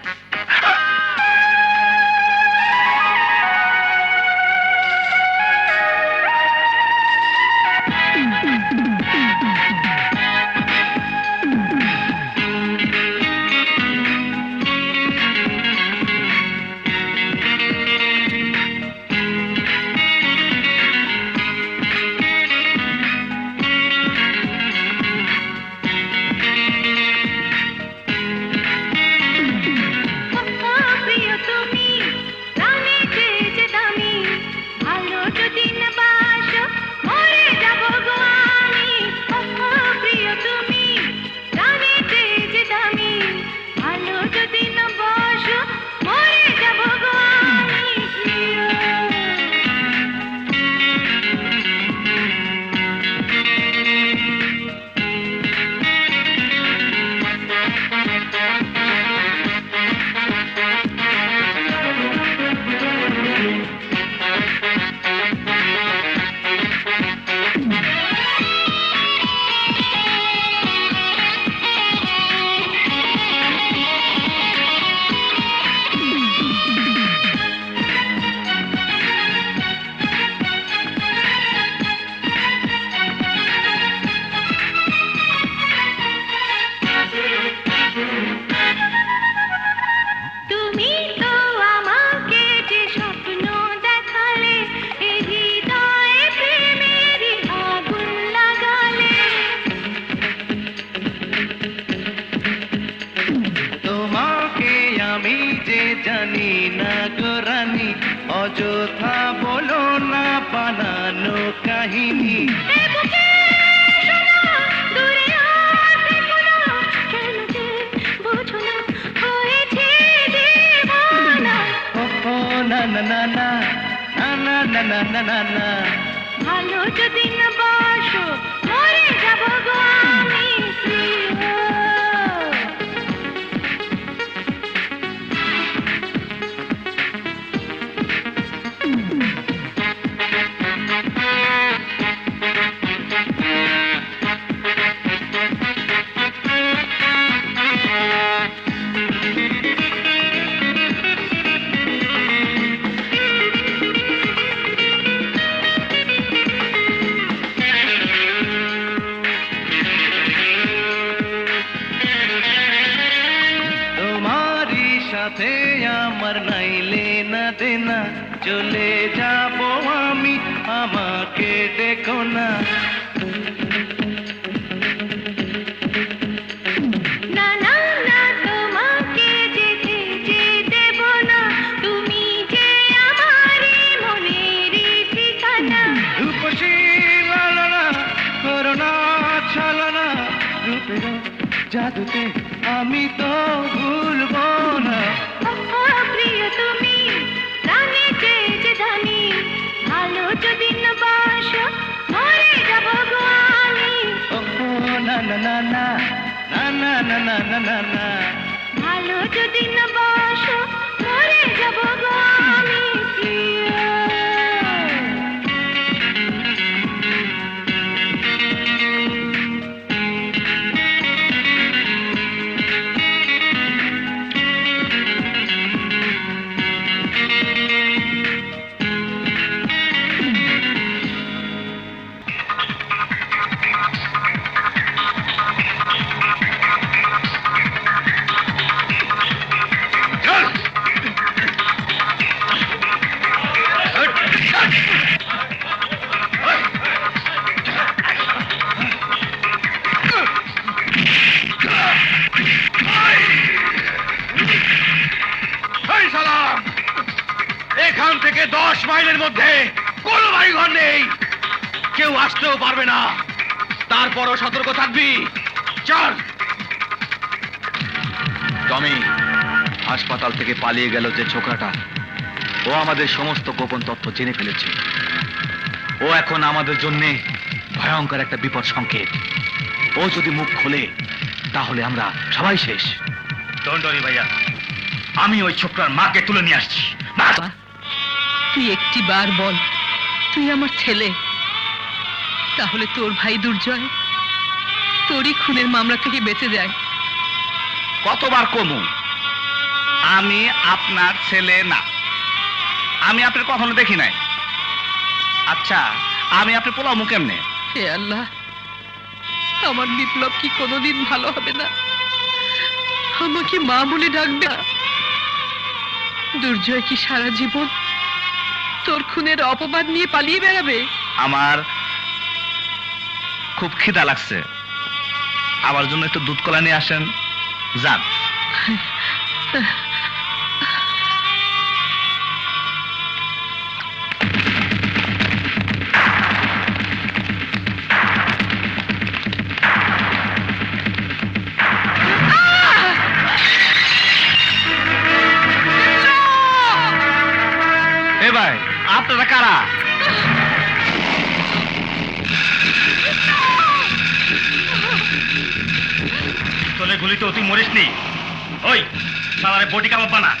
জানি না গো রানী, অযথা বলো না বানানো কাহিনী। না না না না না না না না না না না, ভালো যদি না বাসো মরে যাব গো আমি। চলে যাব আমি, আমাকে দেখো না। না না না তোমাকে যেতে যে দেব না, তুমি যে আমারই মনেরই ঠিকানা। রূপসী লালনা করোনা ছলনা, রূপের জাদুতে আমি তো ভুলবো না। ও প্রিয় তুমি জানি যে জানি, ভালো যদি না বাসো মরে যাব গো আমি। ও না না না না না না না না না না না, ভালো যদি না বাসো মরে যাব গো আমি প্রিয়। এই সালাম, এখান থেকে 10 মাইলের মধ্যে কোনো বাড়িঘর নেই, কেউ আসতেও পারবে না। তারপরও সতর্ক থাকবি। চল। টমি, হাসপাতাল থেকে পালিয়ে গেল যে ছোকরাটা, ও আমাদের সমস্ত গোপন তথ্য জেনে ফেলেছে। ও এখন আমাদের জন্য ভয়ঙ্কর একটা বিপদ সংকেত। ও যদি মুখ খোলে তাহলে আমরা সবাই শেষ। ডোন্ট ওয়ারি ভাইয়া, আমি ওই ছোকরার মাকে তুলে নিয়ে আসছি। বাবা, তুই একটি বার বল তুই আমার ছেলে, তাহলে তোর ভাই দুর্জয় তোরই খুনের মামলা থেকে বেঁচে যায়। কতবার কমু আমি আপনার ছেলে না, আমি আপনার কখনো দেখি নাই। আচ্ছা, আমি আপনার পোলামু কেমনে? হে আল্লাহ, আমার বিপ্লব কি কোনোদিন ভালো হবে না? আমাকে মা বলে ডাকবে না? দুর্জয় কি সারা জীবন তোর খুনের অপবাদ নিয়ে পালিয়ে বেড়াবে? আমার খুব খিদা লাগছে, আমার জন্য একটু দুধ কলা নিয়ে আসেন। যান। এ ভাই, আপনারা কারা? তোলে গুলিতে তুই মরিস নি। ওই সালারে বডি কাবাব বানা।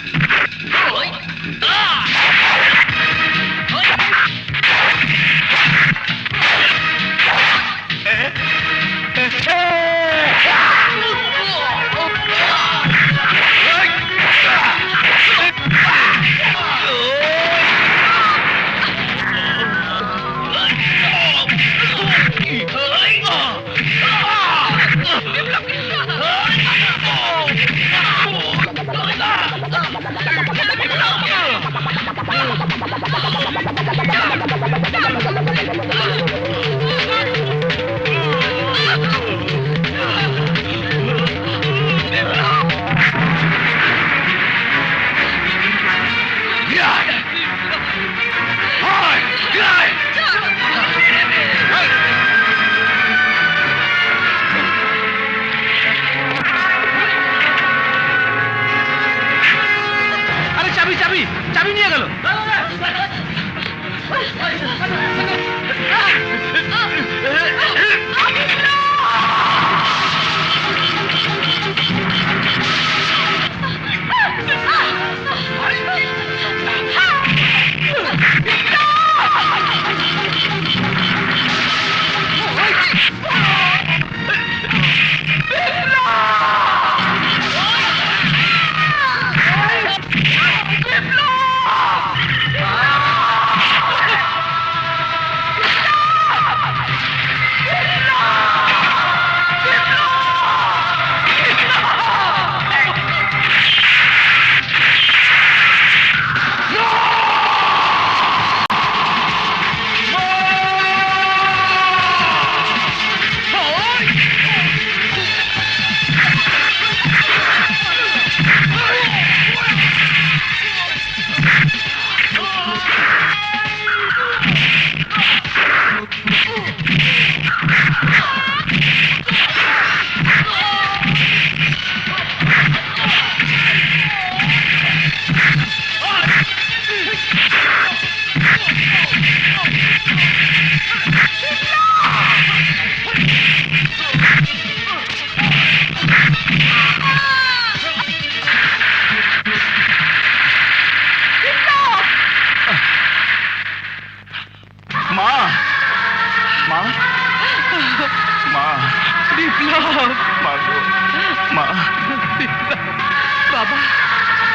মা মা মা বিপ্লব, মা গো, মা বাবা,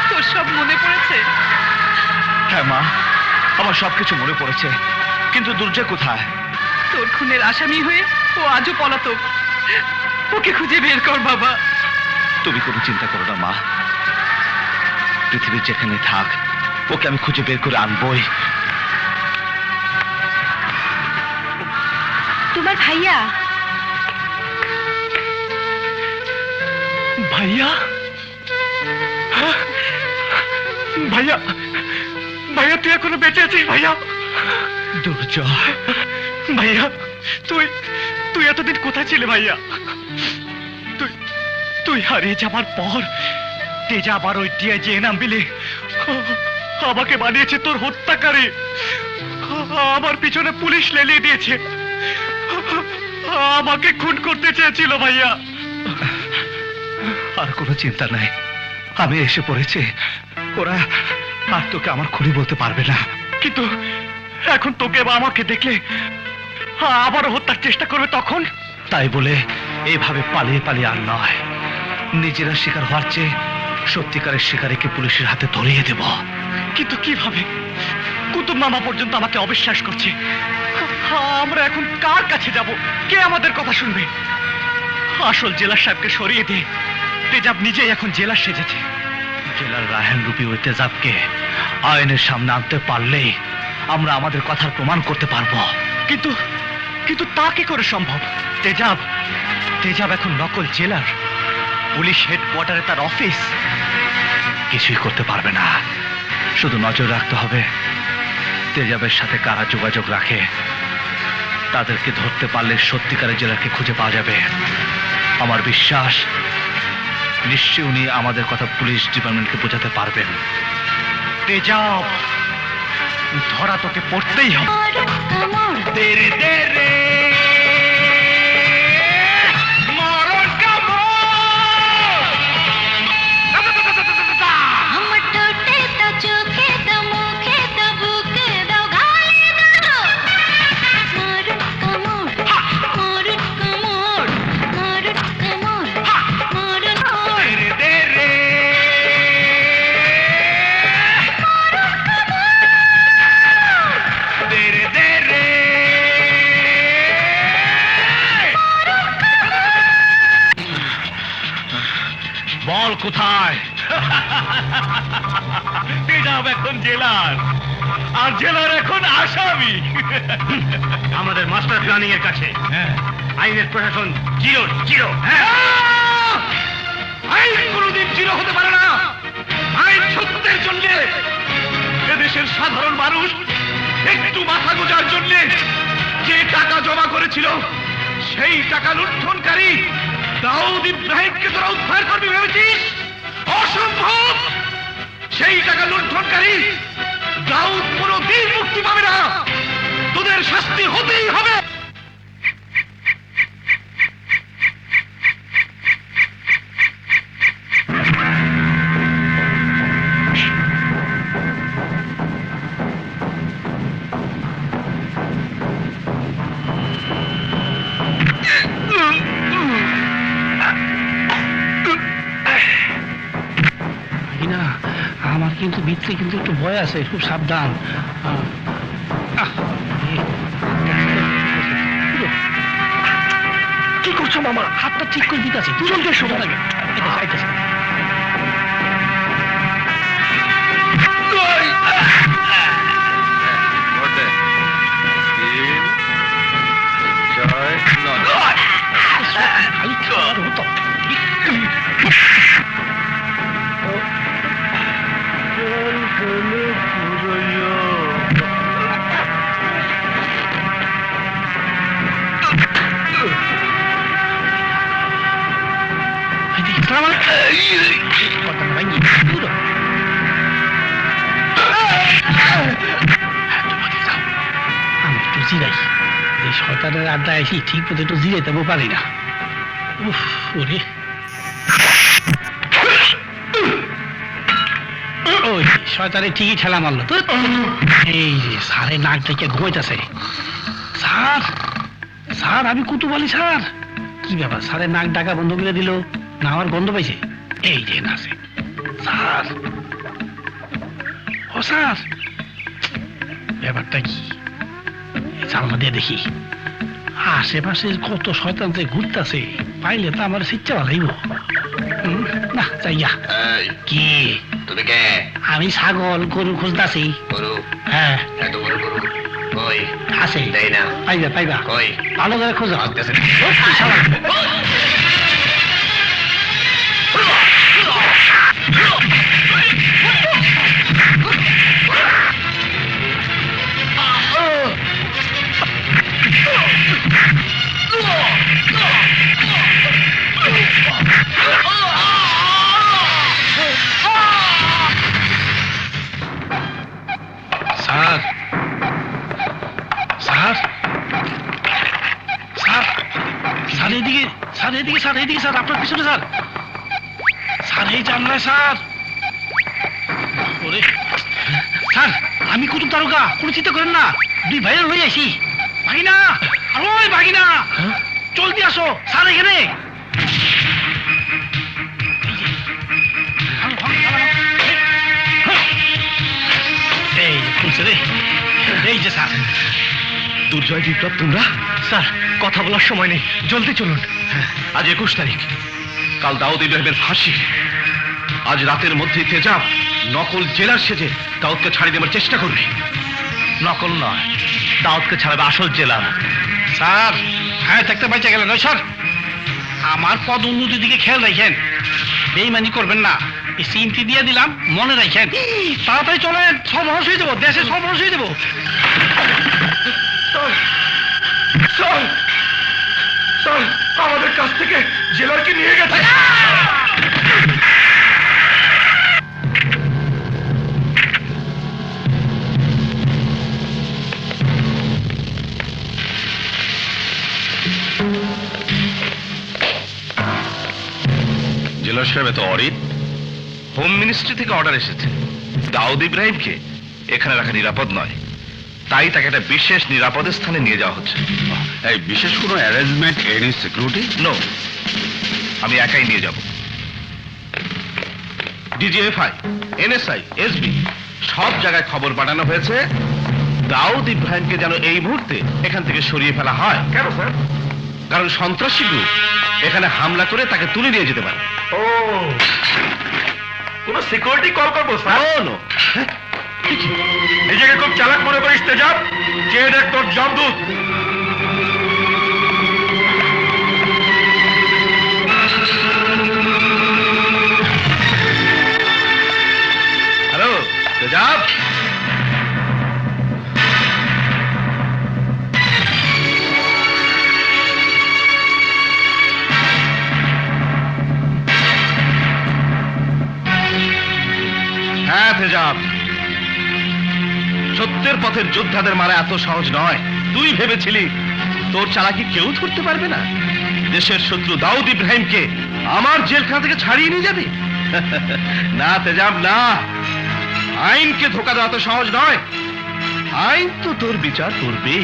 তোর সব মনে পড়েছে? হ্যাঁ মা, আমার সবকিছু মনে পড়েছে, কিন্তু দুর্জয় কোথায়? তোর খুনের আসামি হয়ে ও আজও পলাতক। ওকে খুঁজে বের কর বাবা। তুমি কোনো চিন্তা করো না মা, পৃথিবীর যেখানে থাক ওকে আমি খুঁজে বের করে আনবই। তোমার ভাইয়া ভাইয়া, ভাইয়া, ভাইয়া তুই এখনো বেঁচে আছিস ভাইয়া? দুর্জয় ভাইয়া, তুই তুই এতদিন কোথায় ছিলে ভাইয়া? তুই তুই হারিয়ে যাবার পর তেজা আবার ওই টিআইজি এনাম বিলে আমাকে বানিয়েছে তোর হত্যাকারী। আমার পিছনে পুলিশ লেলিয়ে দিয়েছে, আমাকে খুন করতে চেয়েছিল ভাইয়া। আর কোনো চিন্তা নাই, আমি এসে পড়েছি। ওরা আর তোকে আমার খুনি বলতে পারবে না। কিন্তু এখন তোকে বা আমাকে দেখলে আবার হত্যার চেষ্টা করবে তখন। তাই বলে এইভাবে পালিয়ে পালিয়ে আর নয়, নিজেরা শিকার হওয়ার চেয়ে সত্যিকারের শিকারীকে পুলিশের হাতে ধরিয়ে দেব। কিন্তু কিভাবে? কুতুব মামা পর্যন্ত আমাকে অবিশ্বাস করছে। আমরা এখন কার কাছে যাব? কে আমাদের কথা শুনবে? আসল জেলার সাহেবকে সরিয়ে দে। তেজাব নিজেই এখন জেলার সেজেছে। জেলার রায়হান রূপী ওই তেজাবকে আইনের সামনে আনতে পারলেই আমরা আমাদের কথার প্রমাণ করতে পারবো। কিন্তু কিন্তু তা কি করে সম্ভব? তেজাব তেজাব এখন নকল জেলার, পুলিশ হেডকোয়ার্টারে তার অফিস। কিছুই করতে পারবে না, শুধু নজর রাখতে হবে তেজাবের সাথে কারা যোগাযোগ রাখে। তাদেরকে ধরতে পারলে সত্যিকারের জেলারকে খুঁজে পাওয়া যাবে। আমার বিশ্বাস নিশ্চয়ই উনি আমাদের কথা পুলিশ ডিপার্টমেন্টকে বোঝাতে পারবেন। তেজাব ধরা তোকে পড়তেই হবে। তেরে তেরে মরণ কামড়। আমার ঠোঁটে তো চোখে তো মুখে তো বুকে দাও গালে দাও মারুন কামড় মারুন কামড় মারুন কামড় মারুন তেরে তেরে তেরে তেরে বল কোথায়? তেজাব এখন জেলার, আর জেলার এখন আসামি। আমাদের মাস্টার প্ল্যানিং এর কাছে আইনের প্রশাসন জিরো জিরো। আইন কোনোদিন চির হতে পারে না। আইন সত্যের জন্য, এদেশের সাধারণ মানুষ একটু মাথা গোজার জন্য যে টাকা জমা করেছিল সেই টাকা লুণ্ঠনকারী দাউদ ইব্রাহিমকে তোরা উদ্ধার করবি ভেবেছিস? অসম্ভব। সেই টাকা লুণ্ঠনকারী দাউদ কোনোদিন মুক্তি পাবে না। তোদের শাস্তি হতেই হবে। না, আমার কিন্তু ভিতরে কিন্তু একটু ভয় আছে, খুব সাবধান। কি করছো মামা? হাতটা ঠিক করে দিতে আছে, দুজন দিয়ে সোজা থাকে। এই জিরাই, এই শয়তানের আড্ডা এসি ঠিক মতো একটু জিরাইতেও পারি না। উফ, ওরে ওই শয়তানে ঠিকই ঠেলা মারলো তো। এই যে স্যারের নাক থেকে ঘুমাইতেছে। স্যার স্যার, আমি কুতুব আলী স্যার। কি ব্যাপার, স্যারের নাক ডাকা বন্ধ করে দিল না? আমার গন্ধ পাইছে। এই যে নাচে স্যার। ও স্যার, ব্যাপারটা কি? জানলা দিয়ে দেখি আশেপাশে কত শয়তান যে ঘুরতেছে, পাইলে তো আমার শিক্ষা ভালাইব না। যাইয়া কি তুমি কে? আমি ছাগল গরু খুঁজতাছি। গরু? হ্যাঁ, এত বড় গরু কই? আছে। দেই না। পাইবা পাইবা, কই? ভালো করে খোঁজো। আসতেছে। স্যার স্যার স্যার স্যার এদিকে, স্যার এদিকে, স্যার এদিকে, স্যার আপনার পিছনে স্যার। স্যার এই জানলায় স্যার। ওরে স্যার, আমি কুতুব তারকা, কোনো চিন্তা করেন না। দুই ভাইয়ের লই আইছি। ভাগিনা, আর ওই ভাগিনা, জলদি আসো, স্যার এখানে। এই যে খুলছে রে, এই যে স্যার। দুর্জয় বিপ্লব, তোমরা? স্যার, কথা বলার সময় নেই, জলদি চলুন। আজ 21 তারিখ, কাল দাউদ ইব্রাহিমের ফাঁসি। আজ রাতের মধ্যেই তেজাব নকল জেলার সেজে দাউদকে ছাড়িয়ে দেওয়ার চেষ্টা করবে। নকল নয়, দাউদকে ছাড়াবে আসল জেলার। স্যার, হ্যাঁ থাকতে বাঁচা গেলেন। ওই স্যার, আমার পদ উন্নতির দিকে খেয়াল রাখেন, বেইমানি করবেন না। এই সিমটি দিয়ে দিলাম, মনে রাখেন। তাড়াতাড়ি চলেন, সর্বনাশ হয়ে যাবো, দেশে সর্বনাশ হয়ে যাবো। স্যার, আমাদের কাছ থেকে জেলারকে নিয়ে গেছে। জেলার সাহেব, এত অরিত? হোম মিনিস্ট্রি থেকে অর্ডার এসেছে দাউদ ইব্রাহিমকে এখানে রাখা নিরাপদ নয়, তাই তাকে একটা বিশেষ নিরাপদ স্থানে নিয়ে যাওয়া হচ্ছে। এই বিশেষ কোনো অ্যারেঞ্জমেন্ট, এনি সিকিউরিটি? নো, আমি একাই নিয়ে যাব। ডিজিএফআই, এনএসআই, এসবি সব জায়গায় খবর পাঠানো হয়েছে দাউদ ইব্রাহিমকে যেন এই মুহূর্তে এখান থেকে সরিয়ে ফেলা হয়। কেন স্যার? কারণ সন্ত্রাসী গ্রুপ এখানে হামলা করে তাকে তুলে নিয়ে যেতে পারে। ও, কোন সিকিউরিটি কল করবো স্যার? নো, নিজেকে খুব চালাক মনে করিস তেজাব? চেয়ে দেখ তোর জমদূত। হ্যালো তেজাব, হ্যাঁ তেজাব, সত্যের পথের যোদ্ধাদের মারা এত সহজ নয়। তুই ভেবেছিলি তোর চালাকি কেউ ধরতে পারবে না? দেশের শত্রু দাউদ ইব্রাহিমকে আমার জেলখানা থেকে ছাড়িয়ে নিয়ে যাবে? না তেজাব না, আইনকে ধোকা দেওয়া তো সহজ নয়। আইন তো তোর বিচার করবে,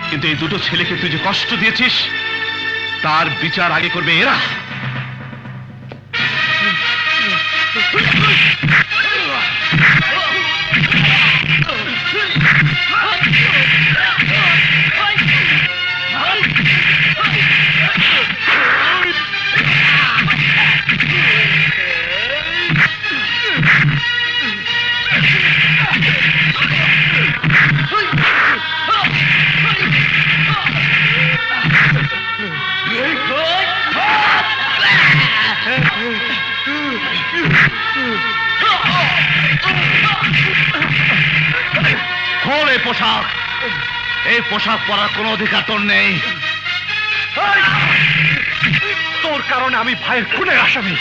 কিন্তু এই দুটো ছেলেকে তুই যে কষ্ট দিয়েছিস তার বিচার আগে করবে এরা। খোল এই পোশাক, এই পোশাক পরার কোনো অধিকার তোর নেই। তোর কারণে আমি ভাইয়ের খুনের আসামি।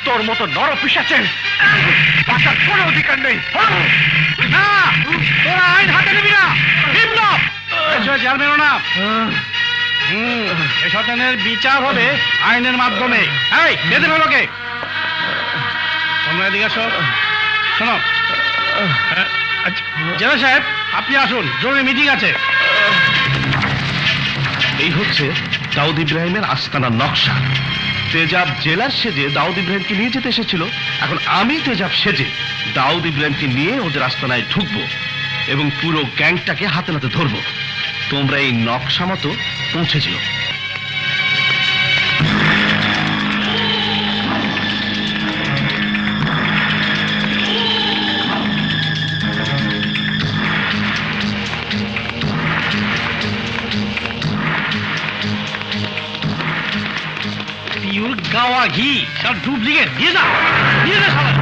তোর মতো নরপিশাচের বাঁচার কোনো অধিকার নেই। না, তোরা আইন হাতে নিবি না। এই শয়তানের বিচার হবে আইনের মাধ্যমে। এই বেঁধে ফেলো কে? তোমরা এদিকে আসো। শোনো, জেলা সাহেব আপনি আসুন, জরুরি মিটিং আছে। এই হচ্ছে দাউদ ইব্রাহিমের আস্তানার নকশা। তেজাব জেলার সেজে দাউদ ইব্রাহিমকে নিয়ে যেতে এসেছিল, এখন আমি তেজাব সেজে দাউদ ইব্রাহিমকে নিয়ে ওদের আস্তানায় ঢুকবো এবং পুরো গ্যাংটাকে হাতে নাতে ধরবো। তোমরা এই নকশা মতো পৌঁছেছিল। পিওর গাওয়া ঘি, সব ডুপ্লিকেট। দিয়ে যা, দিয়ে যা সবাই।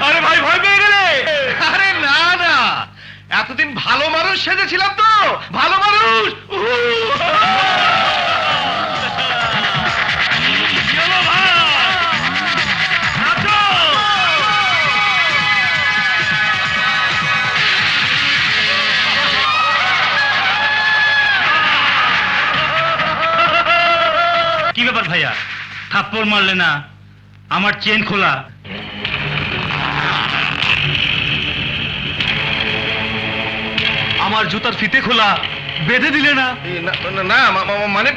আরে ভাই, ভয় পেয়ে গেলে? আরে না না, এতদিন ভালো মানুষ সেজেছিলাম তো, ভালো মানুষ। কি ব্যাপার ভাইয়া, থাপ্পড় মারলে না? আমার চেন খোলা। আমার জুতার ফিতে খোলা, বেঁধে দিলে না? না মানে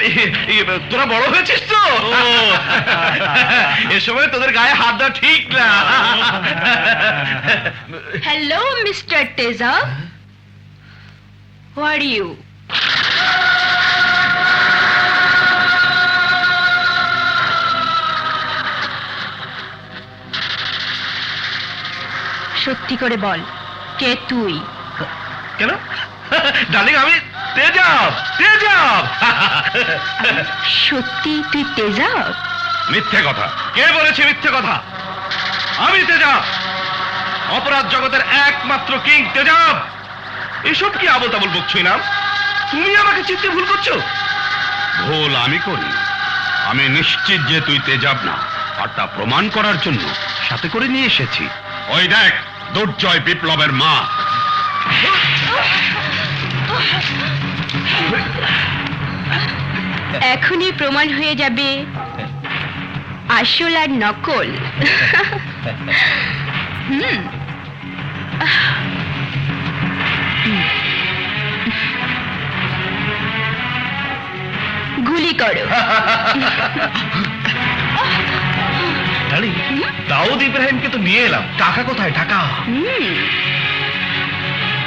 তোরা বড় হয়েছিস তো, এ সময় তোদের গায়ে হাত দেওয়া ঠিক না। Hello mister Tezaab, who are you? সত্যি করে বল, কে তুই? কেন ডার্লিং, আমি তেজাব। তেজাব সত্যি তুই তেজাব? মিথ্যে কথা। কে বলেছে মিথ্যে কথা? আমি তেজাব, অপরাধ জগতের একমাত্র কিং তেজাব। এসব কি আবল তাবল বকছই না? তুমি আমাকে চিনতে ভুল করছো। ভুল আমি করি। আমি নিশ্চিত যে তুই তেজাব না, আর তা প্রমাণ করার জন্য সাথে করে নিয়ে এসেছি। ওই দেখ, দুর্জয় বিপ্লবের মা। এখনই প্রমাণ হয়ে যাবে আসল আর নকল। গুলি করো। ডার্লিং, দাউদ ইব্রাহিমকে তো নিয়ে এলাম, টাকা কোথায়? টাকা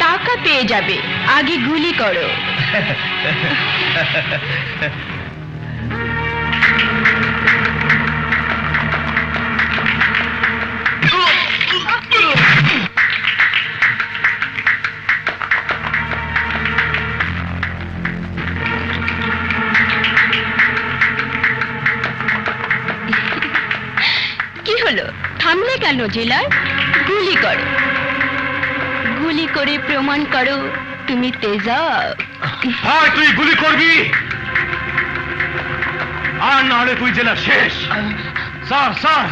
টাকা পেয়ে যাবে, আগে গুলি করো। কি হলো, থামলে কেন জেলার? গুলি করো, গুলি করে প্রমাণ করো তুমি তেজাব। হয় তুই গুলি করবি, আর না হলে তুই জেলা শেষ। স্যার, স্যার,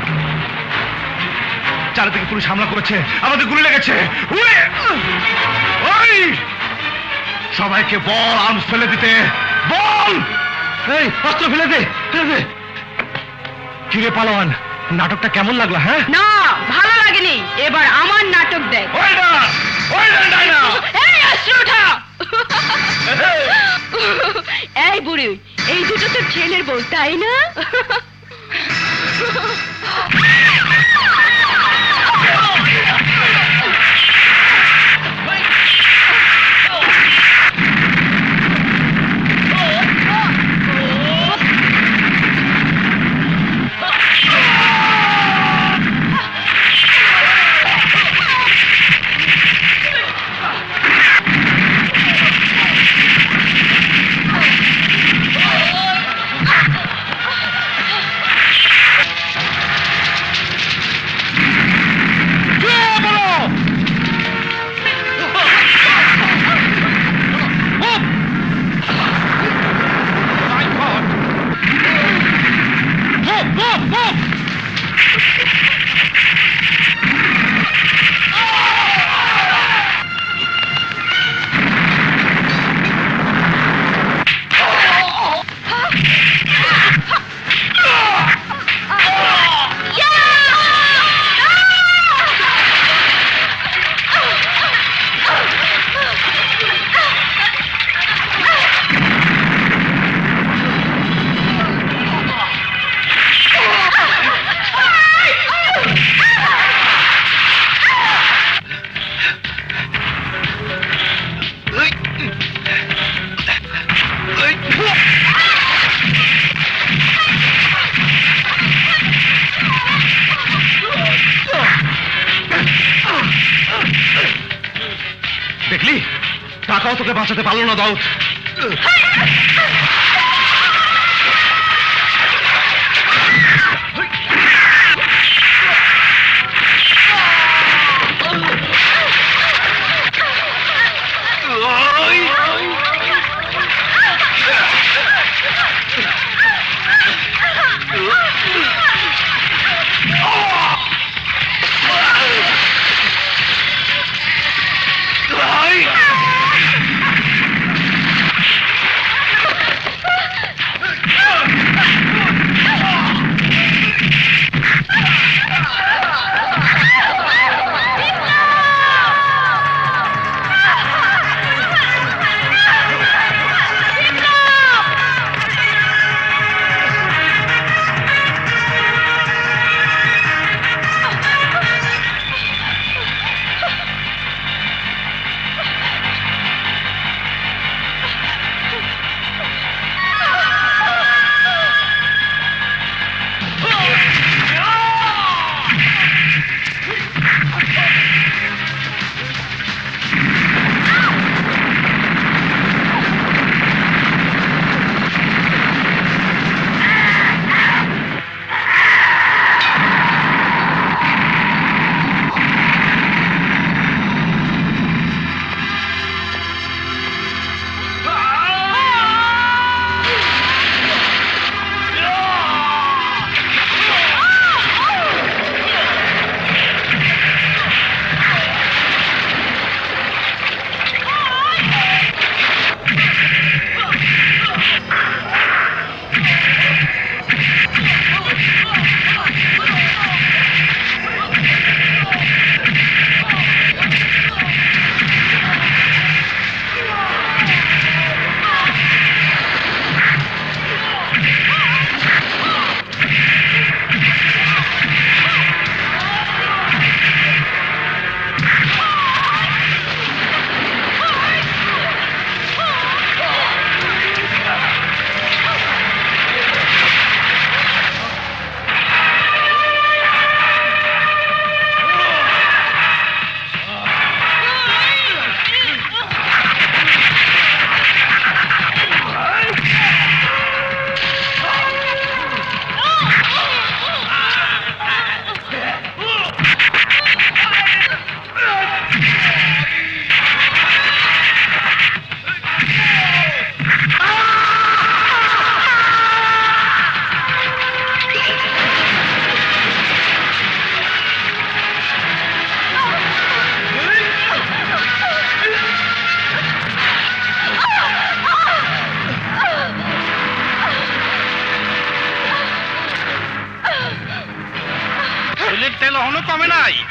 চারিদিকে পুলিশ হামলা করেছে, আমাদের গুলি লেগেছে। ওই সবাইকে বল আর্মস ফেলে দিতে, বল। এই অস্ত্র ফেলে দে, ফেলে দে। কিরে পালোয়ান, নাটকটা কেমন লাগলো? হ্যাঁ, না ভালো লাগেনি, এবার আমার নাটক দেখ। এই অস্ত্র ওঠা। এই বুড়ি, এই দুটো তো ছেলের বউ, তাই না? দেখলি, টাকাও তোকে বাঁচাতে পারলো না দাউদ।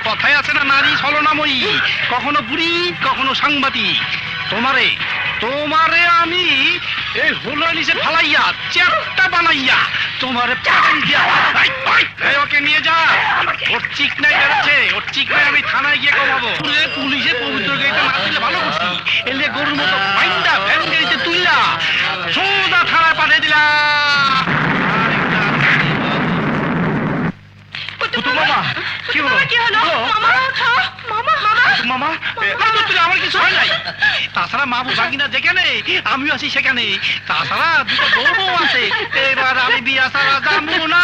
কথায় আছে না, নারী ছলনাময়ী, কখনো বুড়ি কখনো সাংবাদিক। তোমারে তোমারে আমি এই হলো নিচে ফালাইয়া চ্যাপটা বানাইয়া তোমারে পাঠান দিয়া এই, ওকে নিয়ে যা। ওর চিকনাই বেড়েছে, ওর চিকনাই আমি থানায় গিয়ে কমাবো। পুলিশে পবিত্র গাড়িতে না তুলে ভালো করছি, এলে গরুর মতো বাইন্দা ভ্যান গাড়িতে তুইলা সোজা থানায় পাঠিয়ে দিলাম। মামা কি হলো? কি হলো? মামা মামা মামা মামা তুই আমার কিছু হয় নাই। তাছাড়া মামু ভাগিনা যেখানে আমিও আছি সেখানে, তাছাড়া দুটো বউ আছে। এবার আমি বিয়া সারা যাবো না।